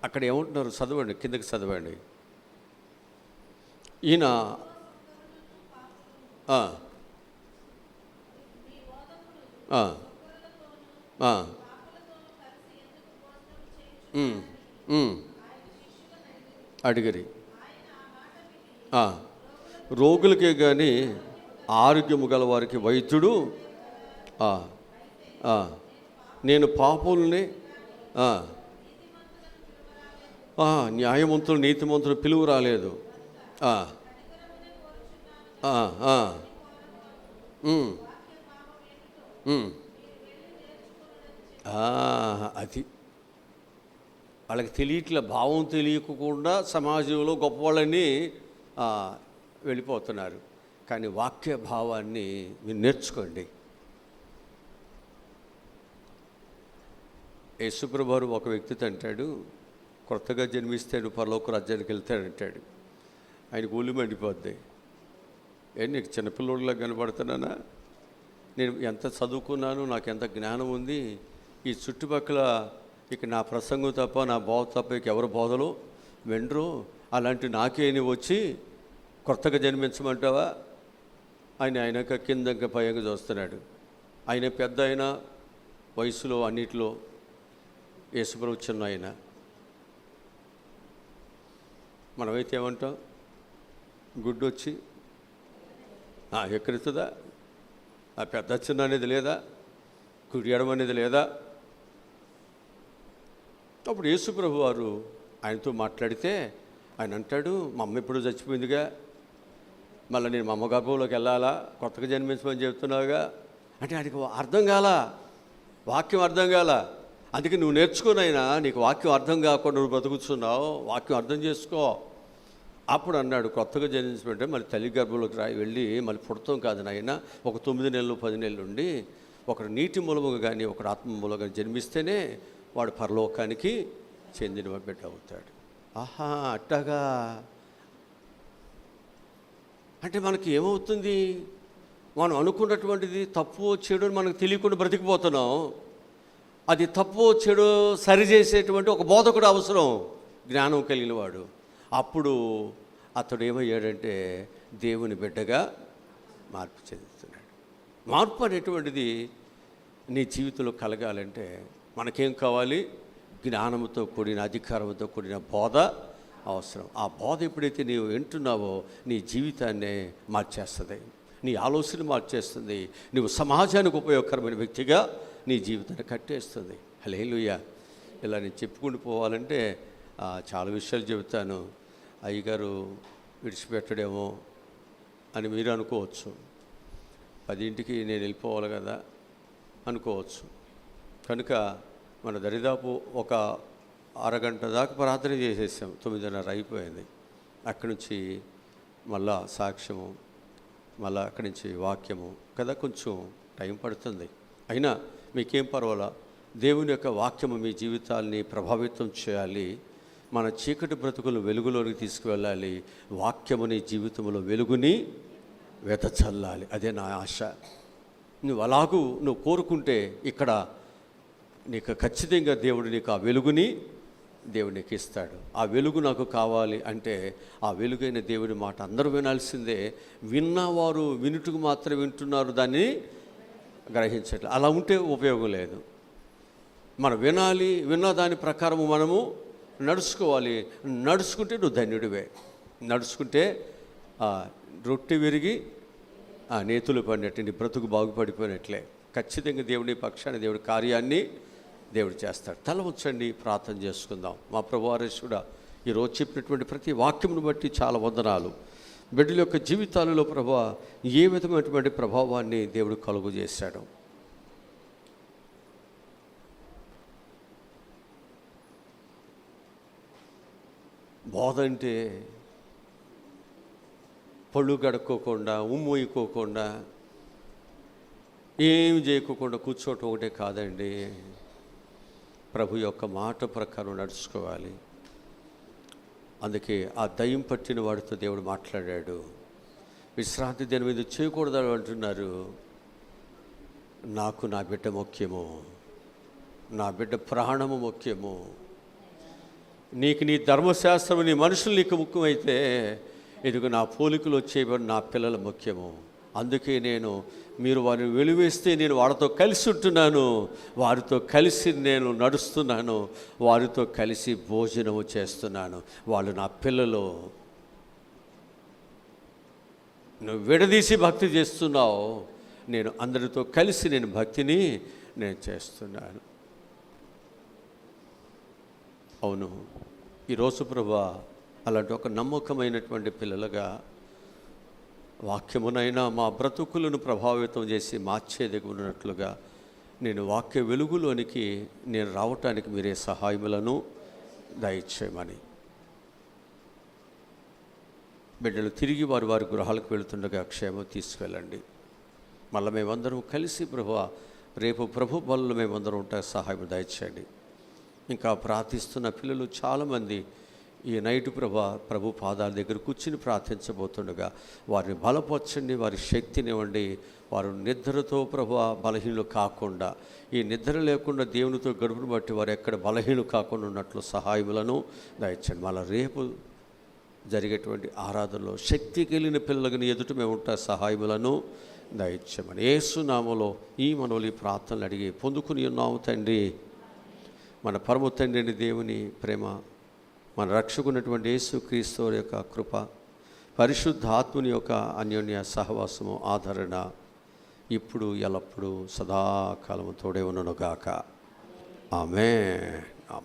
Speaker 1: అక్కడ ఏమంటున్నారు? చదవండి, కిందకి చదవండి. ఈయన అడిగిరి. రోగులకే కానీ ఆరోగ్యము గల వారికి వైద్యుడు నేను పాపుల్ని న్యాయవంతులు నీతిమంతులు పిలువు రాలేదు. అది వాళ్ళకి తెలియట్లే. భావం తెలియకుండా సమాజంలో గొప్పవాళ్ళని వెళ్ళిపోతున్నారు. కానీ వాక్య భావాన్ని మీరు నేర్చుకోండి. యేసుప్రభు వారు ఒక వ్యక్తితో అంటాడు, కొత్తగా జన్మిస్తాడు, పరలోక రాజ్యానికి వెళ్తాడంటాడు. ఆయనకు ఒళ్ళు మండిపోద్ది. నీకు చిన్నపిల్లోడిలా కనబడుతున్నానా? నేను ఎంత చదువుకున్నాను, నాకు ఎంత జ్ఞానం ఉంది, ఈ చుట్టుపక్కల ఇక నా ప్రసంగం తప్ప నా బోధ తప్ప ఇక ఎవరు బోధలు వెండ్రు, అలాంటి నాకే నువ్వు వచ్చి కొత్తగా జన్మించమంటావా? ఆయన కిందక పైగా చూస్తున్నాడు. ఆయన పెద్ద ఆయన, వయసులో అన్నిటిలో యేసుప్రభు చిన్న ఆయన. మనమైతే ఏమంటాం? గుడ్డు వచ్చి ఎక్కడుతుందా? ఆ పెద్ద చిన్న అనేది లేదా? కుడి ఎడమ అనేది లేదా? అప్పుడు యేసుప్రభు వారు ఆయనతో మాట్లాడితే ఆయన అంటాడు, మా అమ్మ ఎప్పుడు చచ్చిపోయిందిగా, మళ్ళీ నేను మా అమ్మ గర్భంలోకి వెళ్ళాలా? కొత్తగా జన్మించమని చెప్తున్నావుగా అంటే ఆయనకు అర్థం కాల, వాక్యం అర్థం కాల. అందుకే నువ్వు నేర్చుకునైనా నీకు వాక్యం అర్థం కాకుండా నువ్వు బ్రతుకుతున్నావు, వాక్యం అర్థం చేసుకో. అప్పుడు అన్నాడు, కొత్తగా జన్మించమంటే మళ్ళీ తల్లి గర్భంలోకి వెళ్ళి మళ్ళీ పుడతాం కాదు నాయన. ఒక 9 నెలలు 10 నెలలు ఉండి ఒకడు నీటి మూలముగా కానీ ఒకడు ఆత్మ మూలంగా జన్మిస్తేనే వాడు పరలోకానికి చెందిన బిడ్డ అవుతాడు. ఆహా, అట్టగా అంటే మనకి ఏమవుతుంది? మనం అనుకున్నటువంటిది తప్పు చెడు అని మనకు తెలియకుండా బ్రతికిపోతున్నాం. అది తప్పు చెడు సరిచేసేటువంటి ఒక బోధకుడు అవసరం, జ్ఞానం కలిగిన వాడు. అప్పుడు అతడు ఏమయ్యాడంటే దేవుని బిడ్డగా మార్పు చెందుతున్నాడు. మార్పు అనేటువంటిది నీ జీవితంలో కలగాలంటే మనకేం కావాలి? జ్ఞానంతో కూడిన, అధికారంతో కూడిన బోధ అవసరం. ఆ బోధ ఎప్పుడైతే నీవు వింటున్నావో నీ జీవితాన్నే మార్చేస్తుంది, నీ ఆలోచన మార్చేస్తుంది, నువ్వు సమాజానికి ఉపయోగకరమైన వ్యక్తిగా నీ జీవితాన్ని కట్టేస్తుంది. హల్లెలూయా. ఇలా నేను చెప్పుకుంటూ పోవాలంటే చాలా విషయాలు చెబుతాను. అయ్యగారు విడిచిపెట్టడేమో అని మీరు అనుకోవచ్చు. 10ంటికి నేను వెళ్ళిపోవాలి కదా అనుకోవచ్చు. కనుక మన దరిదాపు ఒక అరగంట దాకా ప్రార్థన చేసేసాం. 9:30 అయిపోయింది. అక్కడి నుంచి మళ్ళా సాక్ష్యము, మళ్ళీ అక్కడి నుంచి వాక్యము కదా, కొంచెం టైం పడుతుంది. అయినా మీకేం పర్వాలా. దేవుని యొక్క వాక్యము మీ జీవితాల్ని ప్రభావితం చేయాలి. మన చీకటి బ్రతుకులు వెలుగులోనికి తీసుకువెళ్ళాలి. వాక్యముని జీవితంలో వెలుగుని వెదజల్లాలి. అదే నా ఆశ. నువ్వు కోరుకుంటే ఇక్కడ నీకు ఖచ్చితంగా దేవుడు నీకు ఆ వెలుగుని దేవుడు నీకు ఇస్తాడు. ఆ వెలుగు నాకు కావాలి అంటే ఆ వెలుగైన దేవుని మాట అందరూ వినాల్సిందే. విన్నవారు వినుటకు మాత్రం వింటున్నారు, దాన్ని గ్రహించట్లేదు. అలా ఉంటే ఉపయోగం లేదు. మనం వినాలి, విన్న దాని ప్రకారము మనము నడుచుకోవాలి. నడుచుకుంటే నువ్వు ధన్యుడివే. నడుచుకుంటే రొట్టె విరిగి నేతులు పడినట్టు నీ బ్రతుకు బాగుపడిపోయినట్లే. ఖచ్చితంగా దేవుని పక్షాన్ని దేవుడి కార్యాన్ని దేవుడు చేస్తాడు. తల ఉంచండి, ప్రార్థన చేసుకుందాం. మా ప్రభువారేశ్వరుడా, ఈరోజు చెప్పినటువంటి ప్రతి వాక్యమును బట్టి చాలా వందనాలు. బిడ్డల యొక్క జీవితాలలో ప్రభువా ఏ విధమైనటువంటి ప్రభావాన్ని దేవుడు కలుగు చేశాడు. బోధ అంటే పళ్ళు గడుక్కోకుండా, ఉమ్మోయికోకుండా, ఏమి చేయకోకుండా కూర్చోవటం ఒకటే కాదండి. ప్రభు యొక్క మాట ప్రకారం నడుచుకోవాలి. అందుకే ఆ దయ్యం పట్టిన వాడితో దేవుడు మాట్లాడాడు. విశ్రాంతి దినం మీద చేయకూడదు అంటున్నారు. నాకు నా బిడ్డ ముఖ్యము, నా బిడ్డ ప్రాణము ముఖ్యము. నీకు నీ ధర్మశాస్త్రం, నీ మనుషులు నీకు ముఖ్యమైతే ఇదిగో నా పోలికలు వచ్చేవాడు నా పిల్లలు ముఖ్యము. అందుకే మీరు వారిని వెలివేస్తే నేను వారితో కలిసి ఉంటున్నాను, వారితో కలిసి నేను నడుస్తున్నాను, వారితో కలిసి భోజనము చేస్తున్నాను. వాళ్ళు నా పిల్లలు. నువ్వు విడదీసి భక్తి చేస్తున్నావు, నేను అందరితో కలిసి భక్తిని చేస్తున్నాను. అవును, ఈరోజు ప్రభువా అలాంటి ఒక నమ్మకమైనటువంటి పిల్లలుగా వాక్యమునైనా మా బ్రతుకులను ప్రభావితం చేసి మార్చేది ఉన్నట్లుగా నేను వాక్య వెలుగులోనికి నేను రావటానికి మీరే సహాయములను దయచేయమని బిడ్డలు తిరిగి వారి వారి గృహాలకు వెళుతుండగా క్షేమం తీసుకెళ్ళండి. మళ్ళీ మేమందరం కలిసి ప్రభువా రేపు ప్రభు బలులు మేమందరం ఉంటా సహాయం దయచేయండి. ఇంకా ప్రార్థిస్తున్న పిల్లలు చాలామంది ఈ నైట్ ప్రభు పాదాల దగ్గర కూర్చుని ప్రార్థించబోతుండగా వారిని బలపరచండి, వారి శక్తినివ్వండి. వారు నిద్రతో బలహీనులు కాకుండా, ఈ నిద్ర లేకుండా దేవునితో గడుపును బట్టి వారు ఎక్కడ బలహీనులు కాకుండా ఉన్నట్లు సహాయములను దయచండి. మళ్ళీ రేపు జరిగేటువంటి ఆరాధనలో శక్తి కలిగిన పిల్లలని ఎదుట మేము ఉంటా సహాయములను దయచేయమని యేసు నామములో ఈ మనవలి ప్రార్థనలు అడిగి పొందుకుని ఉన్నాము తండ్రి. మన పరమ తండ్రి దేవుని ప్రేమ, మన రక్షకున్నటువంటి యేసు క్రీస్తు యొక్క కృప, పరిశుద్ధాత్ముని యొక్క అన్యోన్య సహవాసము, ఆదరణ ఇప్పుడు ఎల్లప్పుడూ సదాకాలము తోడే ఉన్ననుగాక. ఆమేన్. ఆమేన్.